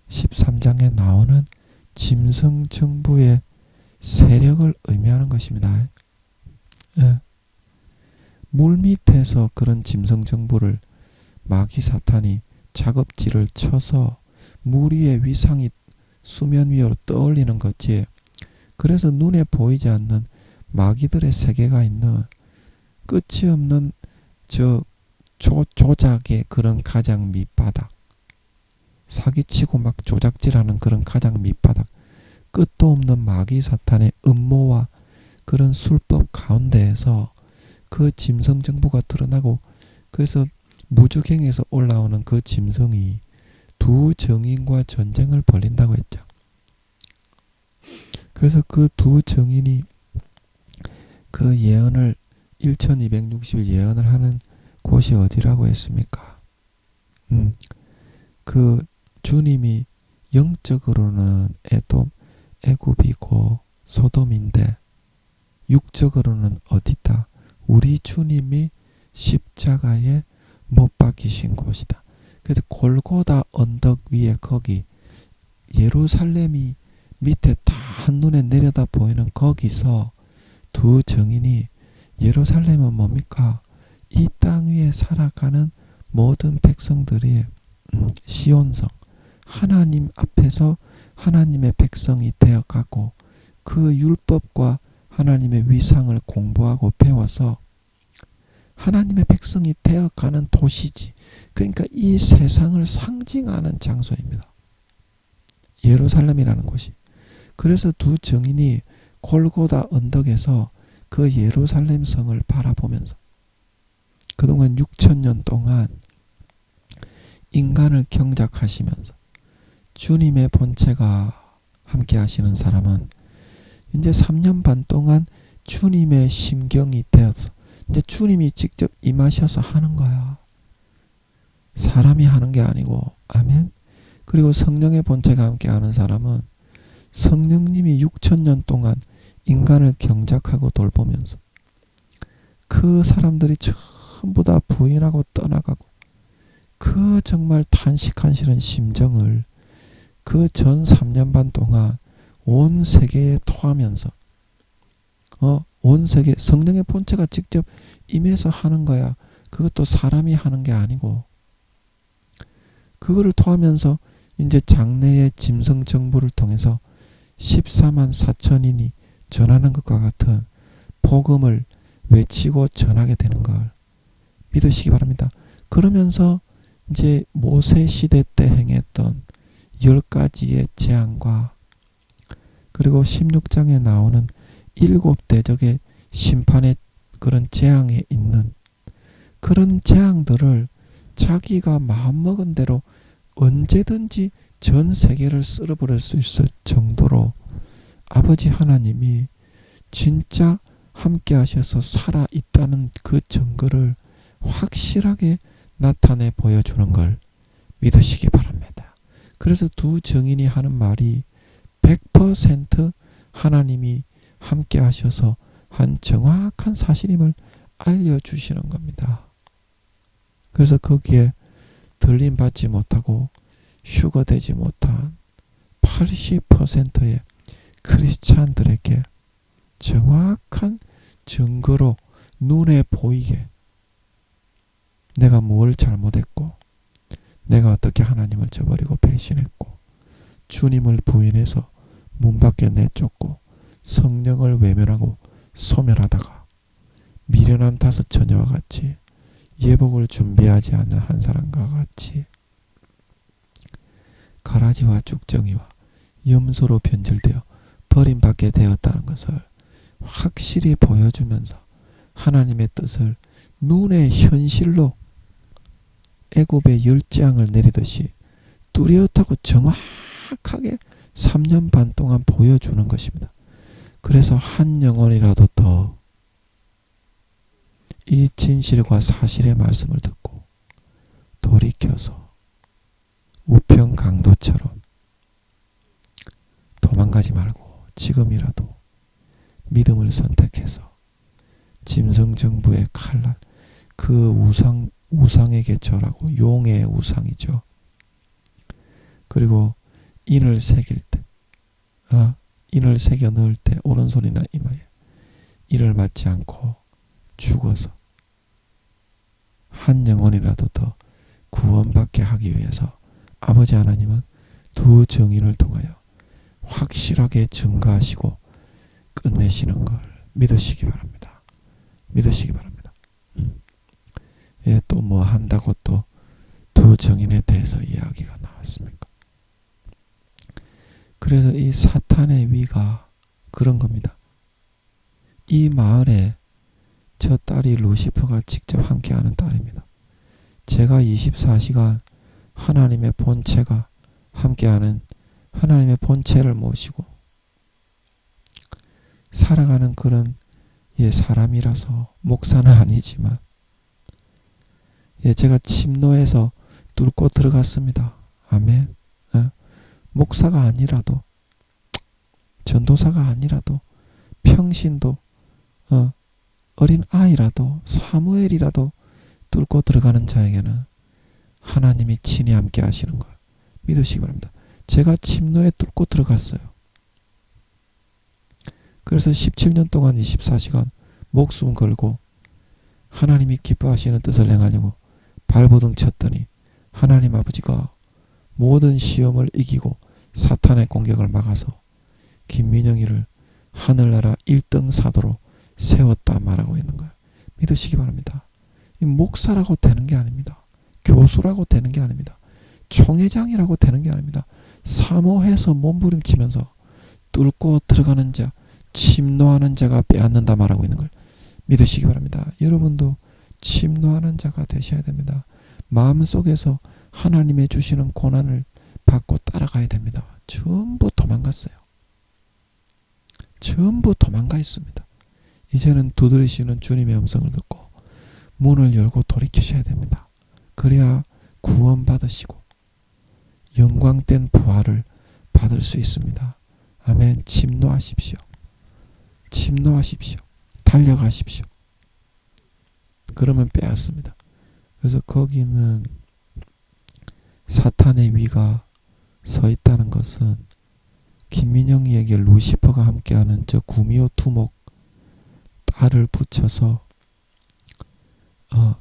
13장에 나오는 짐승 정부의 세력을 의미하는 것입니다. 물 밑에서 그런 짐승 정부를 마귀 사탄이 작업질을 쳐서 물 위에 위상이 수면 위로 떠올리는 거지. 그래서 눈에 보이지 않는 마귀들의 세계가 있는 끝이 없는 조작의 그런 가장 밑바닥, 사기치고 막 조작질하는 그런 가장 밑바닥, 끝도 없는 마귀 사탄의 음모와 그런 술법 가운데에서 그 짐승 정보가 드러나고, 그래서 무적행에서 올라오는 그 짐승이 두 정인과 전쟁을 벌린다고 했죠. 그래서 그 두 정인이 그 예언을 1260일 예언을 하는 곳이 어디라고 했습니까? 그 주님이 영적으로는 애굽이고 소돔인데 육적으로는 어디다? 우리 주님이 십자가에 못 박히신 곳이다. 그래서 골고다 언덕 위에, 거기 예루살렘이 밑에 다 한눈에 내려다 보이는 거기서 두 정인이, 예루살렘은 뭡니까? 이 땅 위에 살아가는 모든 백성들이 시온성, 하나님 앞에서 하나님의 백성이 되어가고, 그 율법과 하나님의 위상을 공부하고 배워서 하나님의 백성이 되어가는 도시지. 그러니까 이 세상을 상징하는 장소입니다. 예루살렘이라는 곳이. 그래서 두 정인이 골고다 언덕에서 그 예루살렘 성을 바라보면서 그동안 6,000년 동안 인간을 경작하시면서 주님의 본체가 함께 하시는 사람은 이제 3년 반 동안 주님의 심경이 되어서 이제 주님이 직접 임하셔서 하는 거야. 사람이 하는 게 아니고. 아멘. 그리고 성령의 본체가 함께 하는 사람은 성령님이 6,000년 동안 인간을 경작하고 돌보면서 그 사람들이 전부 다 부인하고 떠나가고, 그 정말 탄식한실한 심정을 그 전 3년 반 동안 온 세계에 토하면서 온 세계 성령의 본체가 직접 임해서 하는 거야. 그것도 사람이 하는 게 아니고. 그거를 토하면서 이제 장래의 짐승 정부를 통해서 14만 4천인이 전하는 것과 같은 복음을 외치고 전하게 되는 걸 믿으시기 바랍니다. 그러면서 이제 모세 시대 때 행했던 10가지의 재앙과, 그리고 16장에 나오는 7대적의 심판의 그런 재앙에 있는 그런 재앙들을 자기가 마음먹은 대로 언제든지 전 세계를 쓸어버릴 수 있을 정도로 아버지 하나님이 진짜 함께 하셔서 살아있다는 그 증거를 확실하게 나타내 보여주는 걸 믿으시기 바랍니다. 그래서 두 증인이 하는 말이 100% 하나님이 함께 하셔서 정확한 사실임을 알려주시는 겁니다. 그래서 거기에 들림받지 못하고 휴거되지 못한 80%의 크리스찬들에게 정확한 증거로 눈에 보이게 내가 뭘 잘못했고 내가 어떻게 하나님을 저버리고 배신했고 주님을 부인해서 문 밖에 내쫓고 성령을 외면하고 소멸하다가 미련한 다섯 처녀와 같이 예복을 준비하지 않는 한 사람과 같이 가라지와 쭉정이와 염소로 변질되어 버림받게 되었다는 것을 확실히 보여주면서 하나님의 뜻을 눈의 현실로 애굽의 열재앙을 내리듯이 뚜렷하고 정확하게 3년 반 동안 보여주는 것입니다. 그래서 한 영혼이라도 더 이 진실과 사실의 말씀을 듣고 돌이켜서 우편 강도처럼 도망가지 말고 지금이라도 믿음을 선택해서 짐승정부의 칼날 그 우상에게 절하고 용의 우상이죠. 그리고 인을 새길 때 인을 새겨 넣을 때 오른손이나 이마에 이를 맞지 않고 죽어서 한 영혼이라도 더 구원받게 하기 위해서 아버지 하나님은 두 증인을 통하여 확실하게 증거하시고 끝내시는 걸 믿으시기 바랍니다. 믿으시기 바랍니다. 예, 또 뭐 한다고 또 두 증인에 대해서 이야기가 나왔습니까? 그래서 이 사탄의 위가 그런 겁니다. 이 마을에 저 딸이 루시퍼가 직접 함께하는 딸입니다. 제가 24시간 하나님의 본체가 함께하는 하나님의 본체를 모시고 살아가는 그런 사람이라서 목사는 아니지만 제가 침노에서 뚫고 들어갔습니다. 아멘. 목사가 아니라도 전도사가 아니라도 평신도 어린 아이라도 사무엘이라도 뚫고 들어가는 자에게는 하나님이 친히 함께 하시는 걸 믿으시기 바랍니다. 제가 침노에 뚫고 들어갔어요. 그래서 17년 동안 24시간 목숨 걸고 하나님이 기뻐하시는 뜻을 행하려고 발버둥 쳤더니 하나님 아버지가 모든 시험을 이기고 사탄의 공격을 막아서 김민영이를 하늘나라 1등 사도로 세웠다 말하고 있는 거예요. 믿으시기 바랍니다. 이 목사라고 되는 게 아닙니다. 교수라고 되는 게 아닙니다. 총회장이라고 되는 게 아닙니다. 사모해서 몸부림치면서 뚫고 들어가는 자, 침노하는 자가 빼앗는다 말하고 있는 걸 믿으시기 바랍니다. 여러분도 침노하는 자가 되셔야 됩니다. 마음속에서 하나님의 주시는 고난을 받고 따라가야 됩니다. 전부 도망갔어요. 전부 도망가 있습니다. 이제는 두드리시는 주님의 음성을 듣고 문을 열고 돌이키셔야 됩니다. 그래야 구원받으시고 영광된 부활을 받을 수 있습니다. 아멘. 침노하십시오. 침노하십시오. 달려가십시오. 그러면 빼앗습니다. 그래서 거기는 사탄의 위가 서 있다는 것은 김민영이에게 루시퍼가 함께하는 저 구미호 투목 딸을 붙여서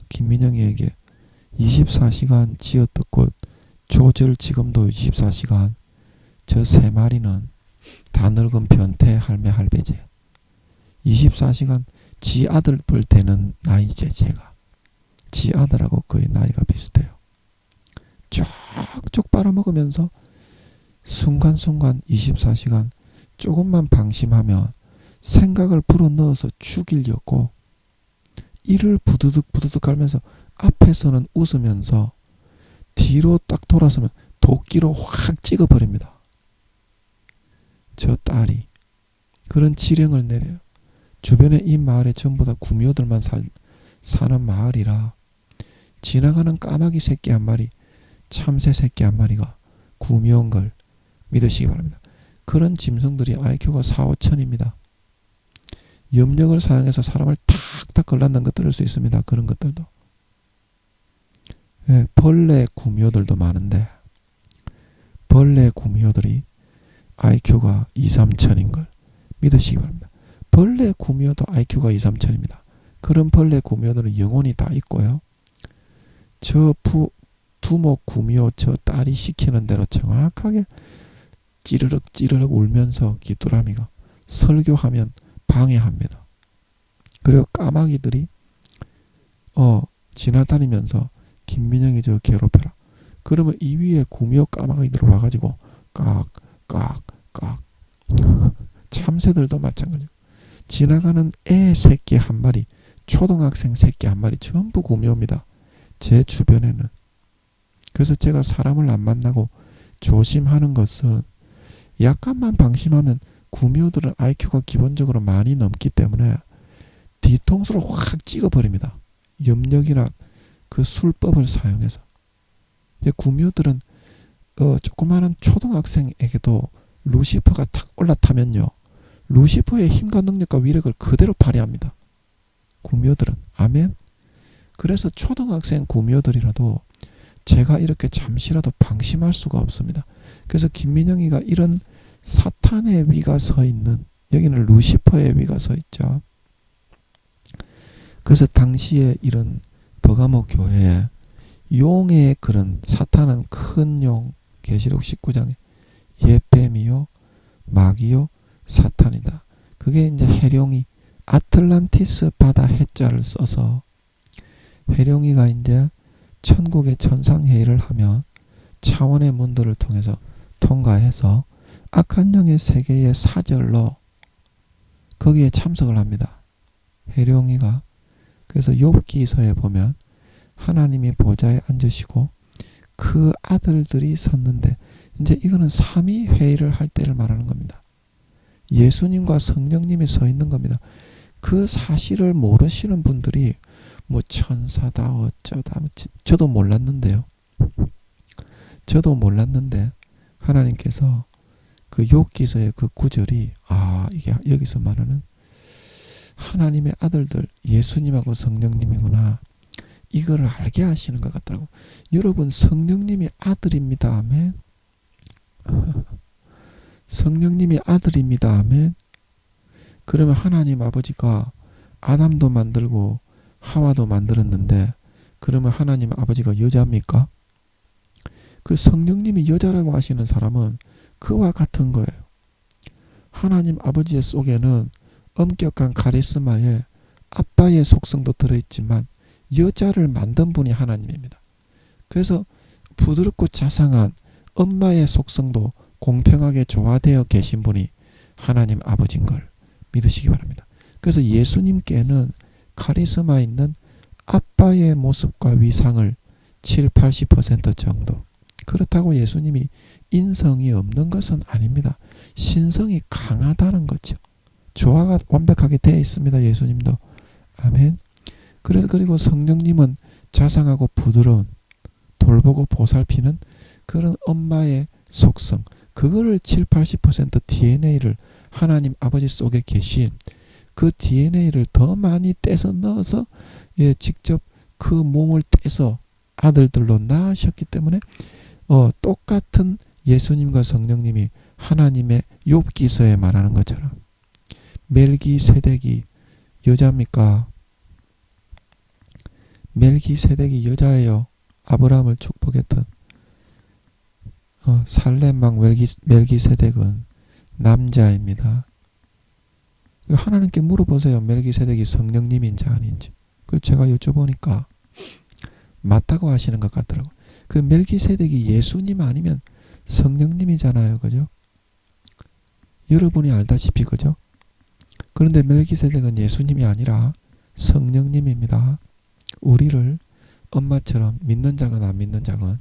김민영이에게 24시간 지었던 곳 조절 지금도 24시간 저 세 마리는 다 늙은 변태 할매 할배제 24시간 지 아들 뻘 되는 나이제 제가 지 아들하고 거의 나이가 비슷해요. 쭉쭉 빨아먹으면서 순간순간 24시간 조금만 방심하면 생각을 불어넣어서 죽이려고 이를 부드득 부드득 갈면서 앞에서는 웃으면서 뒤로 딱 돌아서면 도끼로 확 찍어버립니다. 저 딸이 그런 지령을 내려요. 주변에 이 마을에 전부 다 구미호들만 사는 마을이라 지나가는 까마귀 새끼 한 마리 참새 새끼 한 마리가 구미호인 걸 믿으시기 바랍니다. 그런 짐승들이 IQ가 4, 5천입니다. 염력을 사용해서 사람을 탁탁 걸러넣는 것들일 수 있습니다. 그런 것들도. 예, 벌레 구미호들도 많은데 벌레 구미호들이 IQ가 2, 3천인 걸 믿으시기 바랍니다. 벌레 구미호도 IQ가 2, 3천입니다. 그런 벌레 구미호들은 영혼이 다 있고요. 저 두목 구미호 저 딸이 시키는 대로 정확하게 찌르륵 찌르륵 울면서 귀뚜라미가 설교하면 방해합니다. 그리고 까마귀들이 지나다니면서 김민영이 저 괴롭혀라. 그러면 이 위에 구미호 까마귀들 와가지고 깍깍깍 참새들도 마찬가지고 지나가는 애 새끼 한 마리 초등학생 새끼 한 마리 전부 구미호입니다. 제 주변에는. 그래서 제가 사람을 안 만나고 조심하는 것은 약간만 방심하면 구미호들은 IQ가 기본적으로 많이 넘기 때문에 뒤통수를 확 찍어버립니다. 염력이나 그 술법을 사용해서. 구미호들은 조그마한 초등학생에게도 루시퍼가 탁 올라타면요. 루시퍼의 힘과 능력과 위력을 그대로 발휘합니다. 구미호들은. 아멘. 그래서 초등학생 구미호들이라도 제가 이렇게 잠시라도 방심할 수가 없습니다. 그래서 김민영이가 이런 사탄의 위가 서 있는, 여기는 루시퍼의 위가 서 있죠. 그래서 당시에 이런 버가모 교회에 용의 그런 사탄은 큰 용, 계시록 19장에 예뱀이요 마귀요 사탄이다. 그게 이제 해룡이 아틀란티스 바다 해자를 써서 해룡이가 이제 천국의 천상회의를 하면 차원의 문들을 통해서 통과해서 악한 영의 세계의 사절로 거기에 참석을 합니다. 해룡이가. 그래서 욥기서에 보면 하나님이 보좌에 앉으시고 그 아들들이 섰는데, 이제 이거는 삼위회의를 할 때를 말하는 겁니다. 예수님과 성령님이 서 있는 겁니다. 그 사실을 모르시는 분들이 뭐 천사다 어쩌다, 저도 몰랐는데요. 저도 몰랐는데 하나님께서 그 욥기서의 그 구절이 이게 여기서 말하는 하나님의 아들들 예수님하고 성령님이구나, 이거를 알게 하시는 것 같더라고. 여러분 성령님이 아들입니다. 아멘. 성령님이 아들입니다. 아멘. 그러면 하나님 아버지가 아담도 만들고 하와도 만들었는데 그러면 하나님 아버지가 여자입니까? 그 성령님이 여자라고 하시는 사람은 그와 같은 거예요. 하나님 아버지의 속에는 엄격한 카리스마에 아빠의 속성도 들어있지만 여자를 만든 분이 하나님입니다. 그래서 부드럽고 자상한 엄마의 속성도 공평하게 조화되어 계신 분이 하나님 아버지인 걸 믿으시기 바랍니다. 그래서 예수님께는 카리스마 있는 아빠의 모습과 위상을 7, 80% 정도. 그렇다고 예수님이 인성이 없는 것은 아닙니다. 신성이 강하다는 거죠. 조화가 완벽하게 되어 있습니다. 예수님도. 아멘. 그리고 성령님은 자상하고 부드러운, 돌보고 보살피는 그런 엄마의 속성, 그거를 7, 80% DNA를 하나님 아버지 속에 계신 그 DNA를 더 많이 떼서 넣어서 직접 그 몸을 떼서 아들들로 낳으셨기 때문에 똑같은 예수님과 성령님이 하나님의 욥기서에 말하는 것처럼 멜기세덱이 여자입니까? 멜기세덱이 여자예요. 아브라함을 축복했던 살렘 왕 멜기세덱은 남자입니다. 하나님께 물어보세요. 멜기세덱이 성령님인지 아닌지. 그 제가 여쭤보니까 맞다고 하시는 것 같더라고요. 그 멜기세덱이 예수님 아니면 성령님이잖아요. 그죠? 여러분이 알다시피 그죠? 그런데 멜기세덱은 예수님이 아니라 성령님입니다. 우리를 엄마처럼 믿는 자건 안 믿는 자건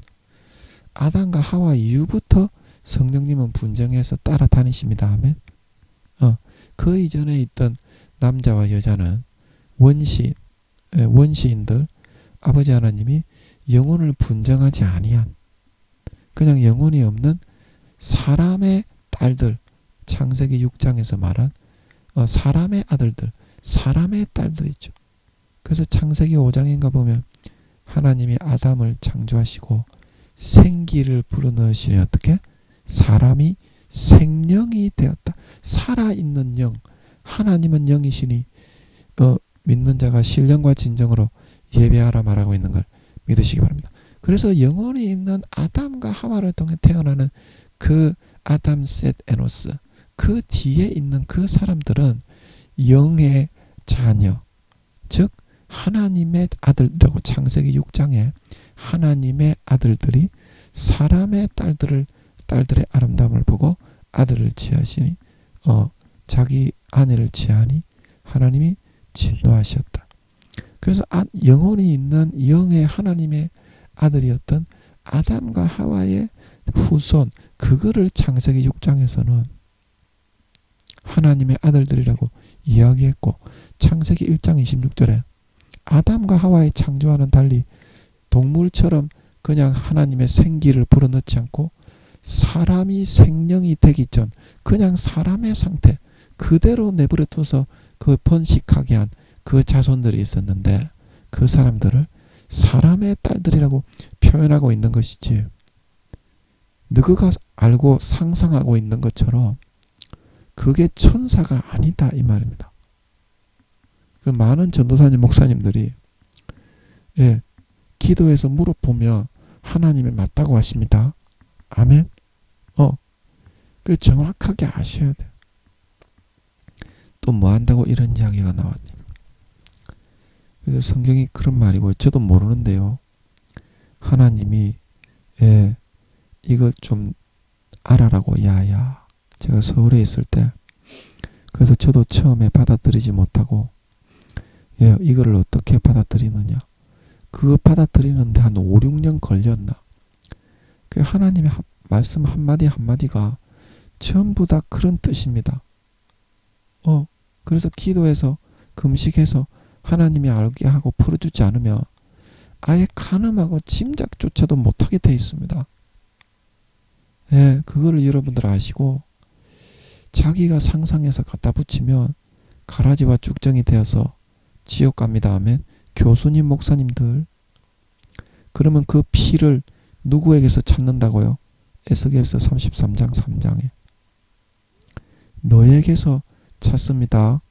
아담과 하와 이후부터 성령님은 분쟁해서 따라다니십니다. 아멘. 그 이전에 있던 남자와 여자는 원시인들, 아버지 하나님이 영혼을 분쟁하지 아니한 그냥 영혼이 없는 사람의 딸들, 창세기 6장에서 말한 사람의 아들들, 사람의 딸들 있죠. 그래서 창세기 5장인가 보면 하나님이 아담을 창조하시고 생기를 불어넣으시니 어떻게? 사람이 생령이 되었다. 살아있는 영, 하나님은 영이시니 믿는 자가 신령과 진정으로 예배하라 말하고 있는 걸 믿으시기 바랍니다. 그래서 영혼이 있는 아담과 하와를 통해 태어나는 그 아담, 셋, 에노스, 그 뒤에 있는 그 사람들은 영의 자녀, 즉 하나님의 아들이라고 창세기 6장에 하나님의 아들들이 사람의 딸들의 아름다움을 보고 아들을 취하시니 자기 아내를 취하니 하나님이 진노하셨다. 그래서 영혼이 있는 영의 하나님의 아들이었던 아담과 하와의 후손, 그거를 창세기 6장에서는 하나님의 아들들이라고 이야기했고, 창세기 1장 26절에 아담과 하와의 창조와는 달리 동물처럼 그냥 하나님의 생기를 불어넣지 않고 사람이 생명이 되기 전 그냥 사람의 상태 그대로 내버려 둬서 그 번식하게 한 그 자손들이 있었는데 그 사람들을 사람의 딸들이라고 표현하고 있는 것이지, 너희가 알고 상상하고 있는 것처럼 그게 천사가 아니다 이 말입니다. 그 많은 전도사님 목사님들이 기도해서 물어보면 하나님이 맞다고 하십니다. 아멘. 그 정확하게 아셔야 돼요. 또 뭐 한다고 이런 이야기가 나왔니? 그래서 성경이 그런 말이고, 저도 모르는데요. 하나님이 이걸 좀 알아라고, 야야. 제가 서울에 있을 때, 그래서 저도 처음에 받아들이지 못하고, 이거를 어떻게 받아들이느냐. 그거 받아들이는데 한 5, 6년 걸렸나. 그 하나님의 말씀 한마디 한마디가 전부 다 그런 뜻입니다. 그래서 기도해서 금식해서 하나님이 알게 하고 풀어주지 않으면 아예 가늠하고 짐작조차도 못하게 돼 있습니다. 그거를 여러분들 아시고, 자기가 상상해서 갖다 붙이면 가라지와 쭉정이 되어서 지옥 갑니다 하면 교수님 목사님들, 그러면 그 피를 누구에게서 찾는다고요? 에스겔서 33장 3장에 너에게서 찾습니다.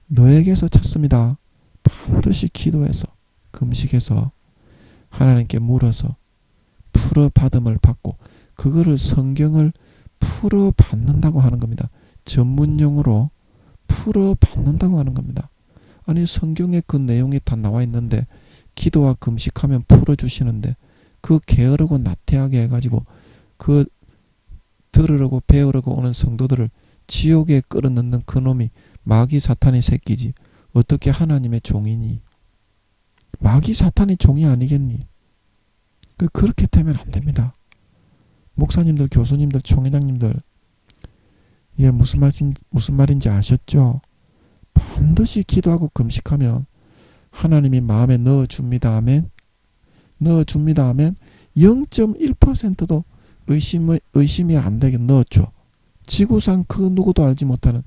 너에게서 찾습니다. 반드시 기도해서 금식해서 하나님께 물어서 풀어받음을 받고, 그거를 성경을 풀어받는다고 하는 겁니다. 전문용어로 풀어받는다고 하는 겁니다. 아니 성경에 그 내용이 다 나와 있는데 기도와 금식하면 풀어주시는데 그 게으르고 나태하게 해가지고 그 들으려고 배우려고 오는 성도들을 지옥에 끌어넣는 그놈이 마귀 사탄의 새끼지 어떻게 하나님의 종이니? 마귀 사탄의 종이 아니겠니? 그렇게 되면 안 됩니다. 목사님들, 교수님들, 총회장님들, 무슨 말인지 아셨죠? 반드시 기도하고 금식하면 하나님이 마음에 넣어줍니다. 아멘. 넣어줍니다. 아멘. 0.1%도 의심이 안 되게 넣어줘. 지구상 그 누구도 알지 못하는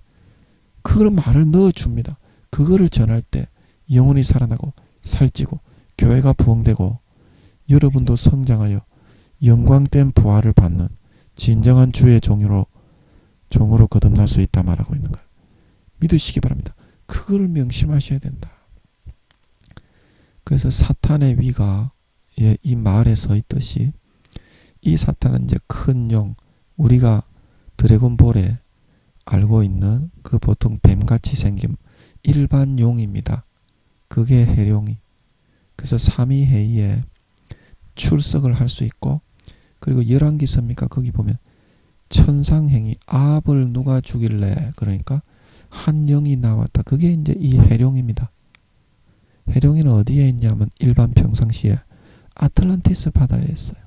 그런 말을 넣어줍니다. 그거를 전할 때 영혼이 살아나고 살찌고 교회가 부흥되고 여러분도 성장하여 영광된 부활을 받는 진정한 주의 종으로 거듭날 수 있다 말하고 있는 거예요. 믿으시기 바랍니다. 그걸 명심하셔야 된다. 그래서 사탄의 위가 이 말에 서 있듯이 이 사탄은 이제 큰 용, 우리가 드래곤볼에 알고 있는 그 보통 뱀같이 생긴 일반 용입니다. 그게 해룡이. 그래서 삼위회의에 출석을 할 수 있고, 그리고 열왕기서입니까? 거기 보면 천상행위, 아합을 누가 죽일래? 그러니까 한 영이 나왔다. 그게 이제 이 해룡입니다. 해룡이는 어디에 있냐면 일반 평상시에 아틀란티스 바다에 있어요.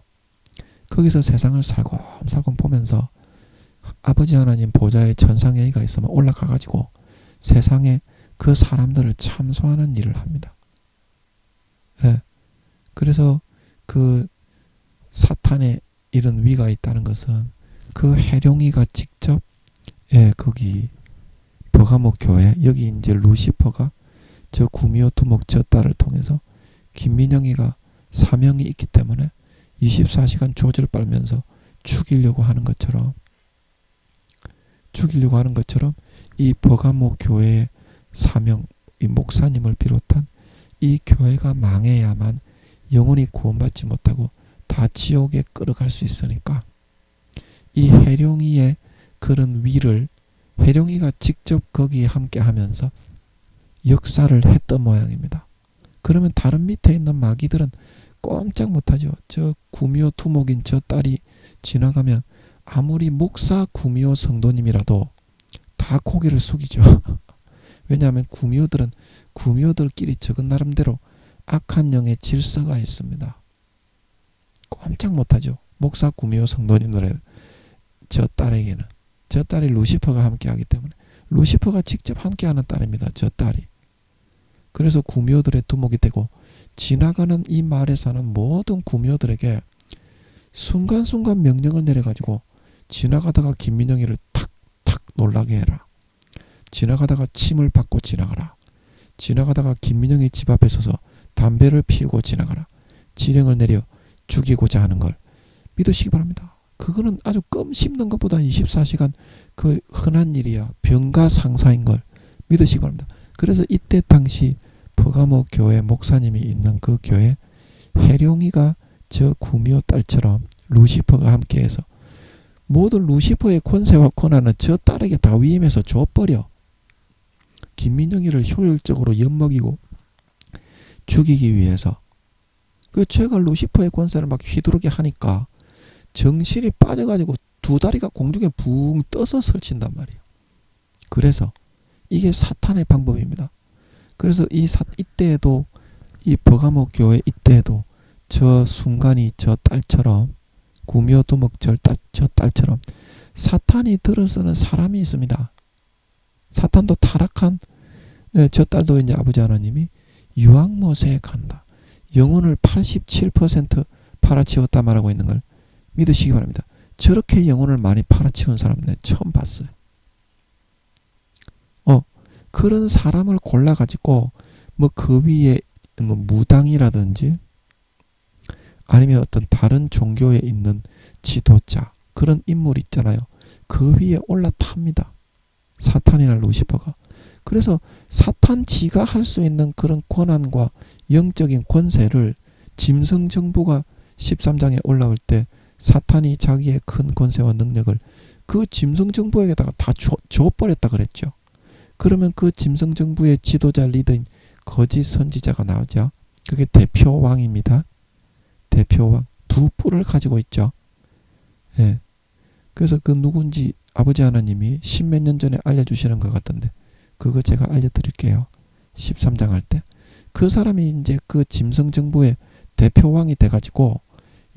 거기서 세상을 살곰살곰 보면서 아버지 하나님 보좌에 천상행위가 있으면 올라가가지고 세상에 그 사람들을 참소하는 일을 합니다. 그래서 그 사탄의 이런 위가 있다는 것은 그 해룡이가 직접 거기 버가모 교회, 여기 이제 루시퍼가 저 구미호 두목 저 딸을 통해서 김민영이가 사명이 있기 때문에 24시간 조절 빨면서 죽이려고 하는 것처럼 이 버가모 교회의 사명, 이 목사님을 비롯한 이 교회가 망해야만 영혼이 구원받지 못하고 다 지옥에 끌어갈 수 있으니까 이 해룡이의 그런 위를 해룡이가 직접 거기에 함께 하면서 역사를 했던 모양입니다. 그러면 다른 밑에 있는 마귀들은 꼼짝 못하죠. 저 구미호 두목인 저 딸이 지나가면 아무리 목사 구미호 성도님이라도 다 고개를 숙이죠. 왜냐하면 구미호들끼리 적은 나름대로 악한 영의 질서가 있습니다. 꼼짝 못하죠. 목사 구미호 성도님들의 저 딸에게는. 저 딸이 루시퍼가 함께하기 때문에 루시퍼가 직접 함께하는 딸입니다. 저 딸이. 그래서 구미호들의 두목이 되고 지나가는 이 마을에 사는 모든 구미호들에게 순간순간 명령을 내려가지고 지나가다가 김민영이를 탁탁 놀라게 해라. 지나가다가 침을 받고 지나가라. 지나가다가 김민영이 집 앞에 서서 담배를 피우고 지나가라. 지령을 내려 죽이고자 하는 걸 믿으시기 바랍니다. 그거는 아주 껌 씹는 것보다 24시간 그 흔한 일이야. 병가상사인 걸 믿으시기 바랍니다. 그래서 이때 당시 버가모 교회 목사님이 있는 그 교회 해룡이가 저 구미호 딸처럼 루시퍼가 함께해서 모든 루시퍼의 권세와 권한은 저 딸에게 다 위임해서 줘버려. 김민영이를 효율적으로 엿먹이고 죽이기 위해서 그 죄가 루시퍼의 권세를 막 휘두르게 하니까 정신이 빠져가지고 두 다리가 공중에 붕 떠서 설친단 말이에요. 그래서 이게 사탄의 방법입니다. 그래서 이때에도 이 버가모 교회 이때에도 저 순간이 저 딸처럼 구미호 두목 저 딸처럼 사탄이 들어서는 사람이 있습니다. 사탄도 타락한 저 딸도 이제 아버지 하나님이 유황못에 간다. 영혼을 87% 팔아치웠다 말하고 있는 걸 믿으시기 바랍니다. 저렇게 영혼을 많이 팔아치운 사람은 처음 봤어요. 그런 사람을 골라가지고 뭐 그 위에 뭐 무당이라든지 아니면 어떤 다른 종교에 있는 지도자 그런 인물 있잖아요. 그 위에 올라탑니다. 사탄이나 루시퍼가. 그래서 사탄 지가 할 수 있는 그런 권한과 영적인 권세를 짐승정부가 13장에 올라올 때 사탄이 자기의 큰 권세와 능력을 그 짐승정부에게다가 다 줘버렸다 그랬죠. 그러면 그 짐승정부의 지도자 리더인 거짓 선지자가 나오죠. 그게 대표왕입니다. 대표왕. 두 뿔을 가지고 있죠. 예. 그래서 그 누군지 아버지 하나님이 십몇 년 전에 알려주시는 것 같던데 그거 제가 알려드릴게요. 13장 할 때. 그 사람이 이제 그 짐승정부의 대표왕이 돼가지고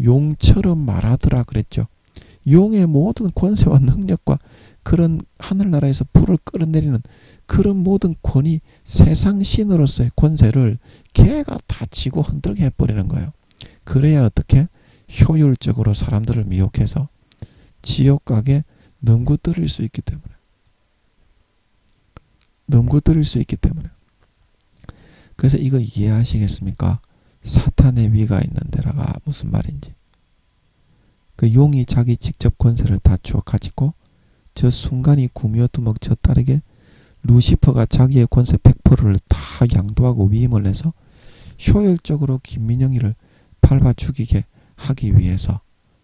용처럼 말하더라 그랬죠. 용의 모든 권세와 능력과 그런 하늘나라에서 불을 끌어내리는 그런 모든 권위, 세상 신으로서의 권세를 걔가 다 지고 흔들게 해버리는 거예요. 그래야 어떻게 효율적으로 사람들을 미혹해서 지옥 가게 넘겨뜨릴 수 있기 때문에. 그래서 이거 이해하시겠습니까? 사탄의 위가 있는 데라가 무슨 말인지. 그 용이 자기 직접 권세를 다 주어 가지고 저 순간이 구미호 두목 저 딸에게 루시퍼가 자기의 권세 100%를 다 양도하고 위임을 해서 효율적으로 김민영이를 밟아 죽이게 하기 위해서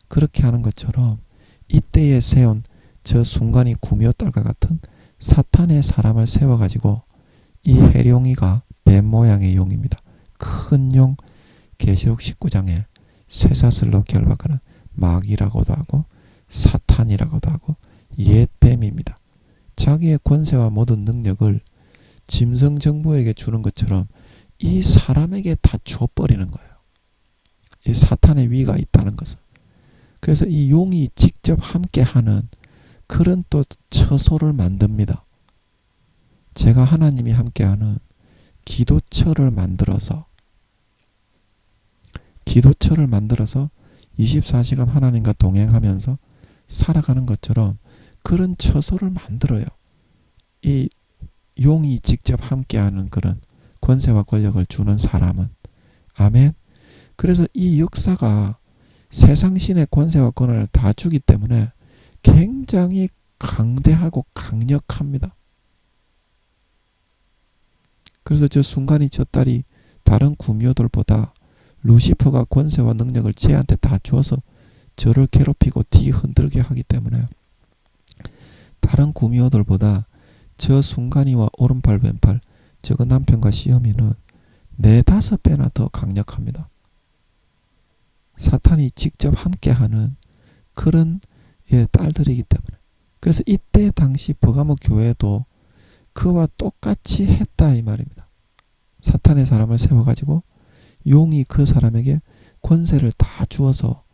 그렇게 하는 것처럼 이때에 세운 저 순간이 구미호 딸과 같은 사탄의 사람을 세워가지고 이 해룡이가 뱀 모양의 용입니다. 큰 용, 계시록 19장에 쇠사슬로 결박하는 마귀라고도 하고 사탄이라고도 하고 옛 뱀입니다. 자기의 권세와 모든 능력을 짐승정부에게 주는 것처럼 이 사람에게 다 줘버리는 거예요. 이 사탄의 위가 있다는 것은. 그래서 이 용이 직접 함께하는 그런 또 처소를 만듭니다. 제가 하나님이 함께하는 기도처를 만들어서 24시간 하나님과 동행하면서 살아가는 것처럼 그런 처소를 만들어요. 이 용이 직접 함께하는 그런 권세와 권력을 주는 사람은. 아멘. 그래서 이 역사가 세상신의 권세와 권한을 다 주기 때문에 굉장히 강대하고 강력합니다. 그래서 저 순간이 저 딸이 다른 구미호들보다 루시퍼가 권세와 능력을 쟤한테 다 주어서 저를 괴롭히고 뒤흔들게 하기 때문에 다른 구미호들보다 저 순간이와 오른팔 왼팔 저거 남편과 시어미는 4-5배나 더 강력합니다. 사탄이 직접 함께하는 그런 딸들이기 때문에. 그래서 이때 당시 버가모 교회도 그와 똑같이 했다 이 말입니다. 사탄의 사람을 세워가지고 용이 그 사람에게 권세를 다 주어서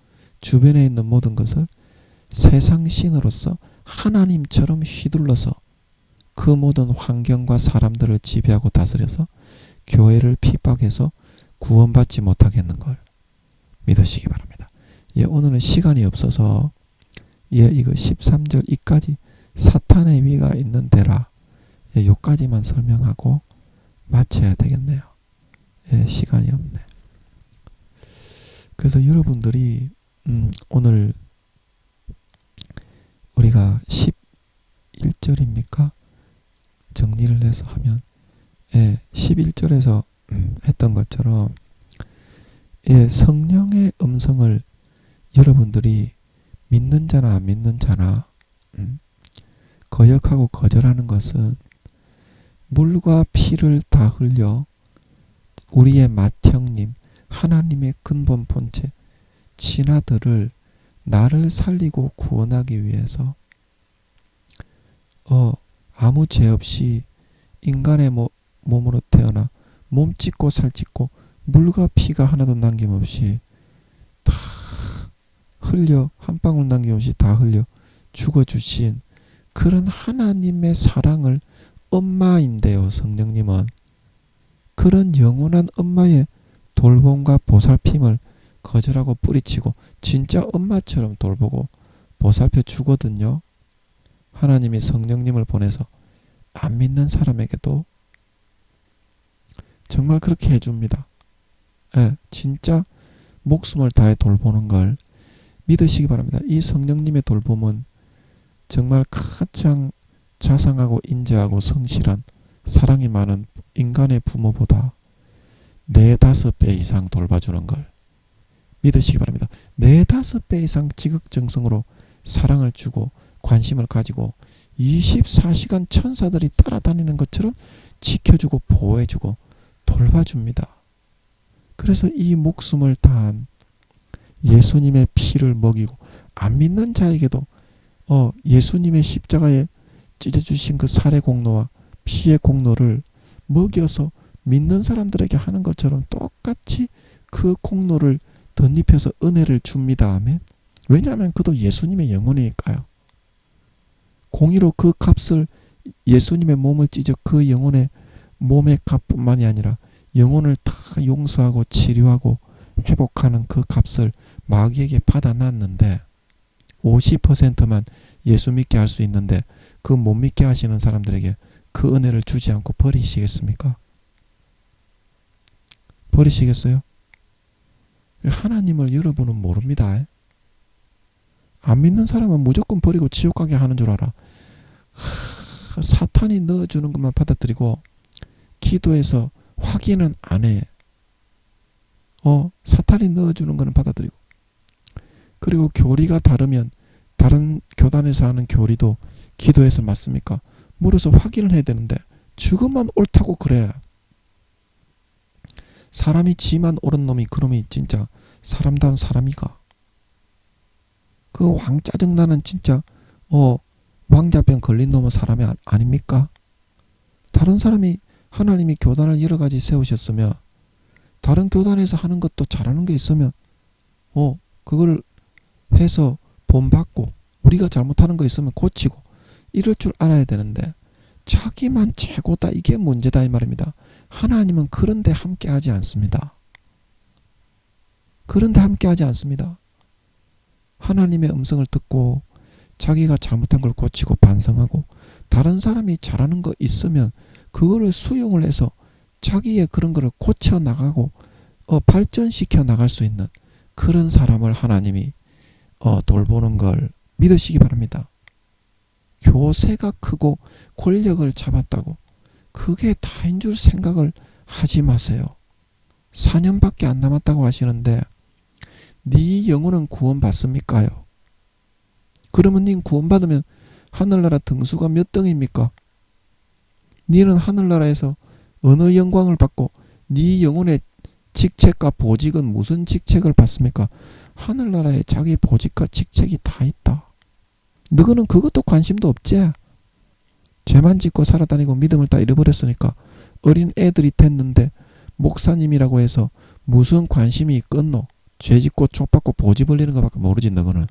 주변에 있는 모든 것을 세상신으로서 하나님처럼 휘둘러서 그 모든 환경과 사람들을 지배하고 다스려서 교회를 핍박해서 구원받지 못하게 했는 걸 믿으시기 바랍니다. 오늘은 시간이 없어서 이거 13절 이까지 사탄의 위가 있는 데라 요까지만 설명하고 마쳐야 되겠네요. 시간이 없네. 그래서 여러분들이 오늘 우리가 11절입니까? 정리를 해서 하면 11절에서 했던 것처럼 성령의 음성을 여러분들이 믿는 자나 안 믿는 자나 거역하고 거절하는 것은 물과 피를 다 흘려 우리의 맏형님 하나님의 근본 본체 친아들을 나를 살리고 구원하기 위해서 아무 죄 없이 인간의 몸으로 태어나 몸 찢고 살 찢고 물과 피가 하나도 남김없이 다 흘려 한 방울 남김없이 다 흘려 죽어주신 그런 하나님의 사랑을 엄마인데요. 성령님은 그런 영원한 엄마의 돌봄과 보살핌을 거절하고 뿌리치고 진짜 엄마처럼 돌보고 보살펴 주거든요. 하나님이 성령님을 보내서 안 믿는 사람에게도 정말 그렇게 해줍니다. 진짜 목숨을 다해 돌보는 걸 믿으시기 바랍니다. 이 성령님의 돌봄은 정말 가장 자상하고 인자하고 성실한 사랑이 많은 인간의 부모보다 4-5배 이상 돌봐주는 걸 믿으시기 바랍니다. 4-5배 이상 지극정성으로 사랑을 주고 관심을 가지고 24시간 천사들이 따라다니는 것처럼 지켜주고 보호해주고 돌봐줍니다. 그래서 이 목숨을 다한 예수님의 피를 먹이고 안 믿는 자에게도 예수님의 십자가에 찢어주신 그 살의 공로와 피의 공로를 먹여서 믿는 사람들에게 하는 것처럼 똑같이 그 공로를 덧입혀서 은혜를 줍니다. 아멘. 왜냐하면 그도 예수님의 영혼이니까요. 공의로 그 값을 예수님의 몸을 찢어 그 영혼의 몸의 값뿐만이 아니라 영혼을 다 용서하고 치료하고 회복하는 그 값을 마귀에게 받아놨는데 50%만 예수 믿게 할 수 있는데 그 못 믿게 하시는 사람들에게 그 은혜를 주지 않고 버리시겠습니까? 버리시겠어요? 하나님을 여러분은 모릅니다. 안 믿는 사람은 무조건 버리고 지옥 가게 하는 줄 알아. 사탄이 넣어주는 것만 받아들이고 기도해서 확인은 안 해. 사탄이 넣어주는 거는 받아들이고. 그리고 교리가 다르면 다른 교단에서 하는 교리도 기도해서 맞습니까? 물어서 확인을 해야 되는데 지금만 옳다고 그래. 사람이 지만 옳은 놈이 그놈이 진짜 사람다운 사람이가. 그 왕 짜증나는 진짜 왕자병 걸린 놈은 사람이 아닙니까? 다른 사람이 하나님이 교단을 여러 가지 세우셨으면 다른 교단에서 하는 것도 잘하는 게 있으면 그걸 해서 본받고 우리가 잘못하는 거 있으면 고치고 이럴 줄 알아야 되는데 자기만 최고다 이게 문제다 이 말입니다. 하나님은 그런데 함께하지 않습니다. 그런데 함께하지 않습니다. 하나님의 음성을 듣고 자기가 잘못한 걸 고치고 반성하고 다른 사람이 잘하는 거 있으면 그거를 수용을 해서 자기의 그런 거를 고쳐 나가고 발전시켜 나갈 수 있는 그런 사람을 하나님이 돌보는 걸 믿으시기 바랍니다. 교세가 크고 권력을 잡았다고 그게 다인 줄 생각을 하지 마세요. 4년밖에 안 남았다고 하시는데 네 영혼은 구원받습니까요? 그러면 님 구원받으면 하늘나라 등수가 몇 등입니까? 니는 하늘나라에서 어느 영광을 받고 네 영혼의 직책과 보직은 무슨 직책을 받습니까? 하늘나라에 자기 보직과 직책이 다 있다. 너는 그것도 관심도 없지. 죄만 짓고 살아다니고 믿음을 다 잃어버렸으니까 어린 애들이 됐는데 목사님이라고 해서 무슨 관심이 있겠노? 죄 짓고 촉받고 보지 벌리는 것밖에 모르지 너는.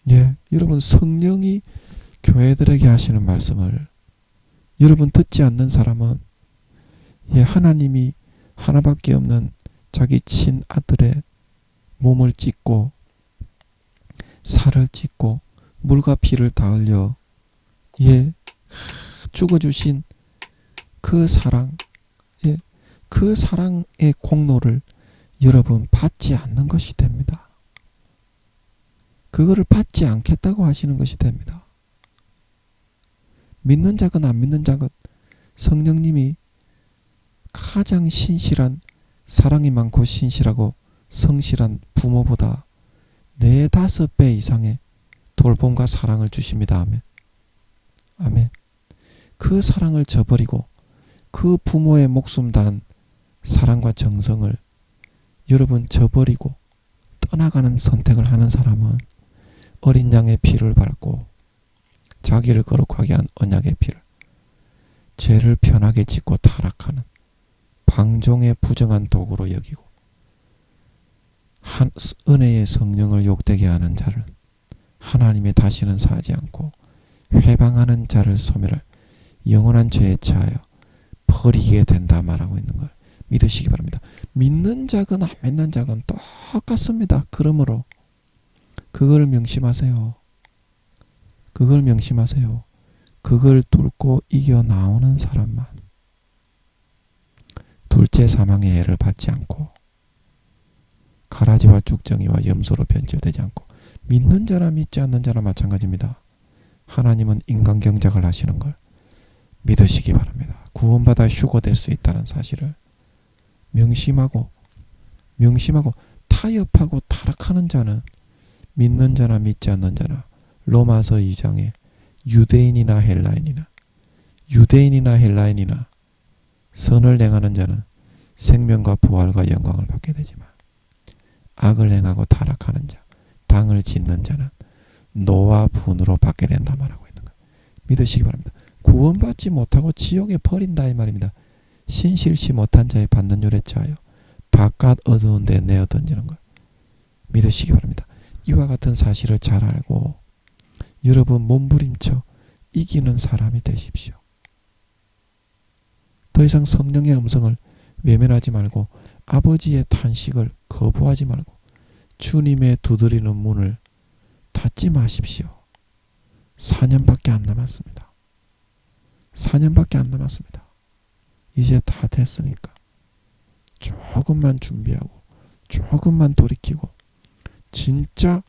예, 여러분 성령이 교회들에게 하시는 말씀을 여러분 듣지 않는 사람은 하나님이 하나밖에 없는 자기 친아들의 몸을 찢고 살을 찢고 물과 피를 다 흘려 죽어주신 그 사랑, 그 사랑의 공로를 여러분 받지 않는 것이 됩니다. 그거를 받지 않겠다고 하시는 것이 됩니다. 믿는 자건 안 믿는 자건 성령님이 가장 신실한, 사랑이 많고 신실하고 성실한 부모보다 4-5배 이상의 돌봄과 사랑을 주십니다. 아멘. 아멘. 그 사랑을 저버리고 그 부모의 목숨 다한 사랑과 정성을 여러분 저버리고 떠나가는 선택을 하는 사람은 어린 양의 피를 밟고 자기를 거룩하게 한 언약의 피를, 죄를 편하게 짓고 타락하는 방종의 부정한 도구로 여기고 은혜의 성령을 욕되게 하는 자를 하나님이 다시는 사지 않고 회방하는 자를 소멸할 영원한 죄에 처하여 버리게 된다 말하고 있는 걸 믿으시기 바랍니다. 믿는 자건 안 믿는 자건 똑같습니다. 그러므로 그걸 명심하세요. 그걸 명심하세요. 그걸 뚫고 이겨 나오는 사람만 둘째 사망의 해를 받지 않고 가라지와 쭉정이와 염소로 변질되지 않고, 믿는 자나 믿지 않는 자나 마찬가지입니다. 하나님은 인간 경작을 하시는 걸 믿으시기 바랍니다. 구원받아 휴거될 수 있다는 사실을 명심하고 타협하고 타락하는 자는 믿는 자나 믿지 않는 자나 로마서 2장에 유대인이나 헬라인이나 선을 행하는 자는 생명과 부활과 영광을 받게 되지만 악을 행하고 타락하는 자, 당을 짓는 자는 노와 분으로 받게 된다 말하고 있는 것 믿으시기 바랍니다. 구원받지 못하고 지옥에 버린다 이 말입니다. 신실시 못한 자의 받는 율에 처하여 바깥 어두운 데 내어 던지는 걸 믿으시기 바랍니다. 이와 같은 사실을 잘 알고 여러분 몸부림쳐 이기는 사람이 되십시오. 더 이상 성령의 음성을 외면하지 말고 아버지의 탄식을 거부하지 말고 주님의 두드리는 문을 닫지 마십시오. 4년밖에 안 남았습니다. 4년밖에 안 남았습니다. 이제 다 됐으니까 조금만 준비하고 조금만 돌이키고 진짜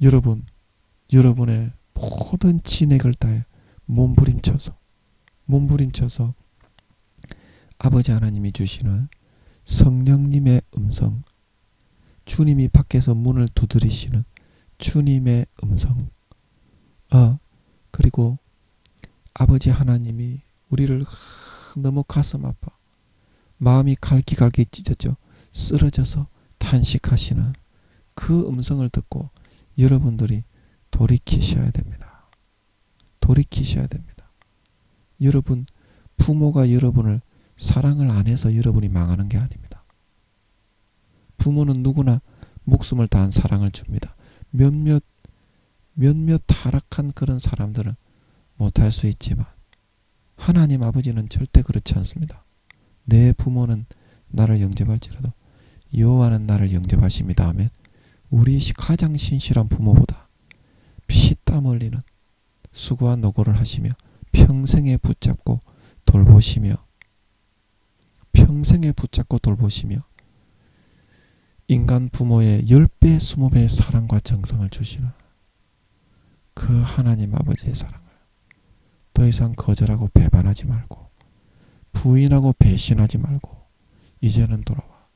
여러분의 모든 진액을 다해 몸부림쳐서 아버지 하나님이 주시는 성령님의 음성, 주님이 밖에서 문을 두드리시는 주님의 음성, 그리고 아버지 하나님이 우리를 너무 가슴 아파 마음이 갈기갈기 찢어져 쓰러져서 탄식하시는 그 음성을 듣고 여러분들이 돌이키셔야 됩니다. 돌이키셔야 됩니다. 여러분 부모가 여러분을 사랑을 안 해서 여러분이 망하는 게 아닙니다. 부모는 누구나 목숨을 다한 사랑을 줍니다. 몇몇 타락한 그런 사람들은 못할 수 있지만 하나님 아버지는 절대 그렇지 않습니다. 내 부모는 나를 영접할지라도 여호와는 나를 영접하십니다. 아멘. 우리 가장 신실한 부모보다 피땀 흘리는 수고와 노고를 하시며 평생에 붙잡고 돌보시며 평생에 붙잡고 돌보시며 인간 부모의 10배 20배의 사랑과 정성을 주시는 그 하나님 아버지의 사랑을 더 이상 거절하고 배반하지 말고 부인하고 배신하지 말고 이제는 돌아와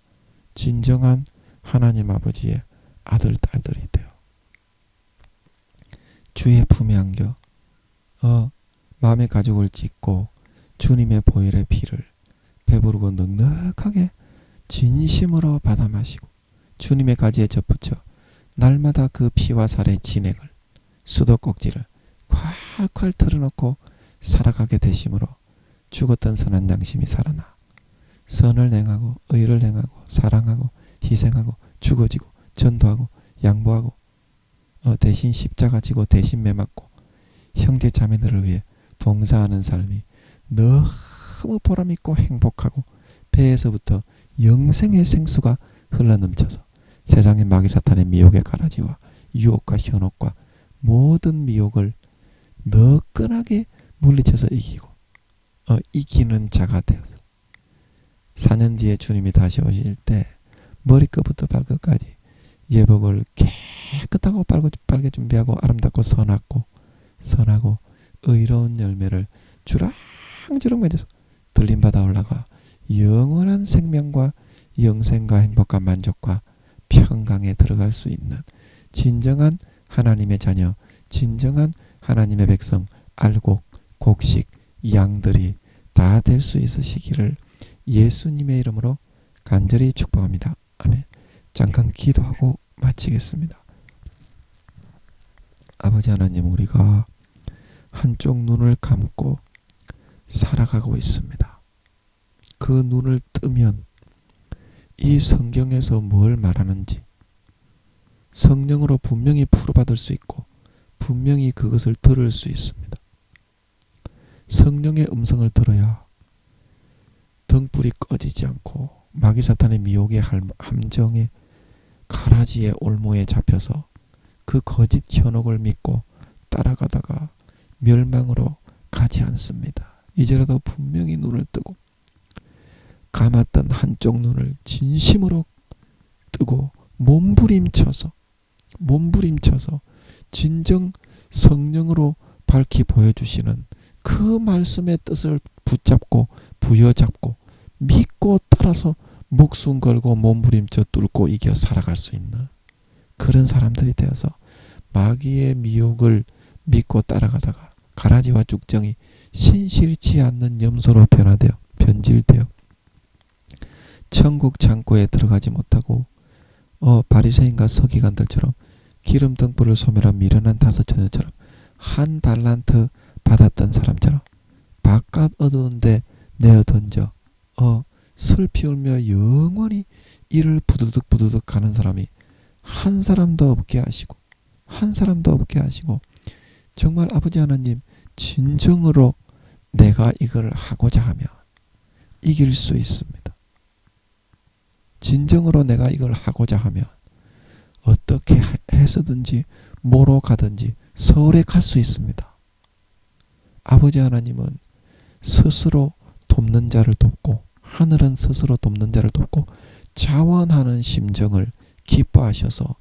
진정한 하나님 아버지의 아들 딸들이 되어 주의 품에 안겨 마음의 가죽을 찢고 주님의 보혈의 피를 배부르고 넉넉하게 진심으로 받아 마시고 주님의 가지에 접붙여 날마다 그 피와 살의 진액을 수도꼭지를 콸콸 털어놓고 살아가게 되심으로 죽었던 선한 양심이 살아나 선을 행하고 의를 행하고 사랑하고 희생하고 죽어지고 전도하고 양보하고 대신 십자가 지고 대신 매맞고 형제 자매들을 위해 봉사하는 삶이 너무 보람있고 행복하고 배에서부터 영생의 생수가 흘러넘쳐서 세상의 마귀 사탄의 미혹의 가라지와 유혹과 현혹과 모든 미혹을 너끈하게 물리쳐서 이기고 이기는 자가 되어서 4년 뒤에 주님이 다시 오실 때 머리끝부터 발끝까지 예복을 깨끗하고 빨게 준비하고 아름답고 선하고 의로운 열매를 주렁주렁 맺어서 들림받아 올라가 영원한 생명과 영생과 행복과 만족과 평강에 들어갈 수 있는 진정한 하나님의 자녀, 진정한 하나님의 백성, 알곡, 곡식, 양들이 다 될 수 있으시기를 예수님의 이름으로 간절히 축복합니다. 아멘. 잠깐 기도하고 마치겠습니다. 아버지 하나님, 우리가 한쪽 눈을 감고 살아가고 있습니다. 그 눈을 뜨면 이 성경에서 뭘 말하는지 성령으로 분명히 풀어받을 수 있고 분명히 그것을 들을 수 있습니다. 성령의 음성을 들어야 등불이 꺼지지 않고 마귀 사탄의 미혹의 함정에 가라지의 올무에 잡혀서 그 거짓 현혹을 믿고 따라가다가 멸망으로 가지 않습니다. 이제라도 분명히 눈을 뜨고 감았던 한쪽 눈을 진심으로 뜨고 몸부림쳐서 진정 성령으로 밝히 보여주시는 그 말씀의 뜻을 붙잡고 부여잡고 믿고 따라서 목숨 걸고 몸부림쳐 뚫고 이겨 살아갈 수 있는 그런 사람들이 되어서 마귀의 미혹을 믿고 따라가다가 가라지와 쭉정이 신실치 않는 염소로 변질되어 천국 창고에 들어가지 못하고 바리새인과 서기관들처럼 기름 등불을 소멸한 미련한 다섯 처녀처럼 한 달란트 받았던 사람처럼 바깥 어두운데 내어 던져 슬피 울며 영원히 이를 부두득 가는 사람이 한 사람도 없게 하시고 정말 아버지 하나님 진정으로 내가 이걸 하고자 하면 이길 수 있습니다. 진정으로 내가 이걸 하고자 하면 어떻게 해서든지 뭐로 가든지 서울에 갈 수 있습니다. 아버지 하나님은 스스로 돕는 자를 돕고 하늘은 스스로 돕는 자를 돕고 자원하는 심정을 기뻐하셔서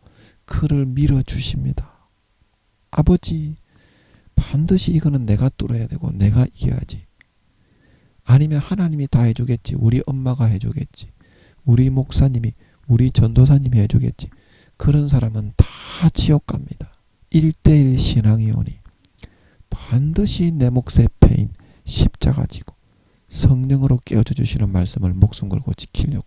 그를 밀어주십니다. 아버지, 반드시 이거는 내가 뚫어야 되고 내가 이겨야지. 아니면 하나님이 다 해주겠지. 우리 엄마가 해주겠지. 우리 목사님이, 우리 전도사님이 해주겠지. 그런 사람은 다 지옥 갑니다. 1:1 신앙이 오니 반드시 내 몫의 패인 십자가 지고 성령으로 깨워줘 주시는 말씀을 목숨 걸고 지키려고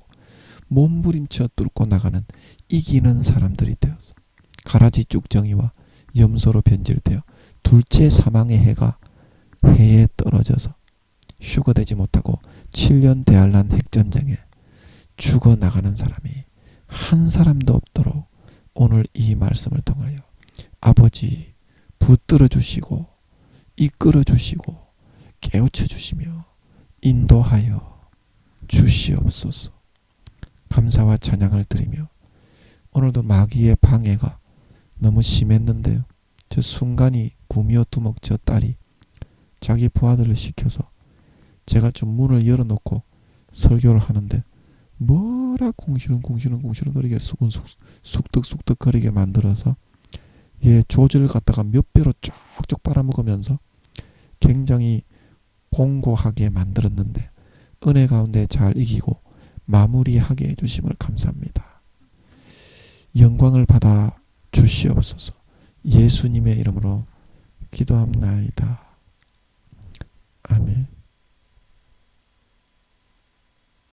몸부림쳐 뚫고 나가는 이기는 사람들이 되어서 가라지 쭉정이와 염소로 변질되어 둘째 사망의 해가 해에 떨어져서 휴거되지 못하고 7년 대환란 핵전쟁에 죽어나가는 사람이 한 사람도 없도록 오늘 이 말씀을 통하여 아버지 붙들어 주시고 이끌어 주시고 깨우쳐 주시며 인도하여 주시옵소서. 감사와 찬양을 드리며 오늘도 마귀의 방해가 너무 심했는데요. 저 순간이 구미호 두목 저 딸이 자기 부하들을 시켜서 제가 좀 문을 열어놓고 설교를 하는데 뭐라 궁시렁거리게 쑥덕쑥덕거리게 만들어서 조지를 갖다가 몇 배로 쪽쪽 빨아먹으면서 굉장히 공고하게 만들었는데 은혜 가운데 잘 이기고 마무리하게 해주심을 감사합니다. 영광을 받아 주시옵소서. 예수님의 이름으로 기도합나이다. 아멘.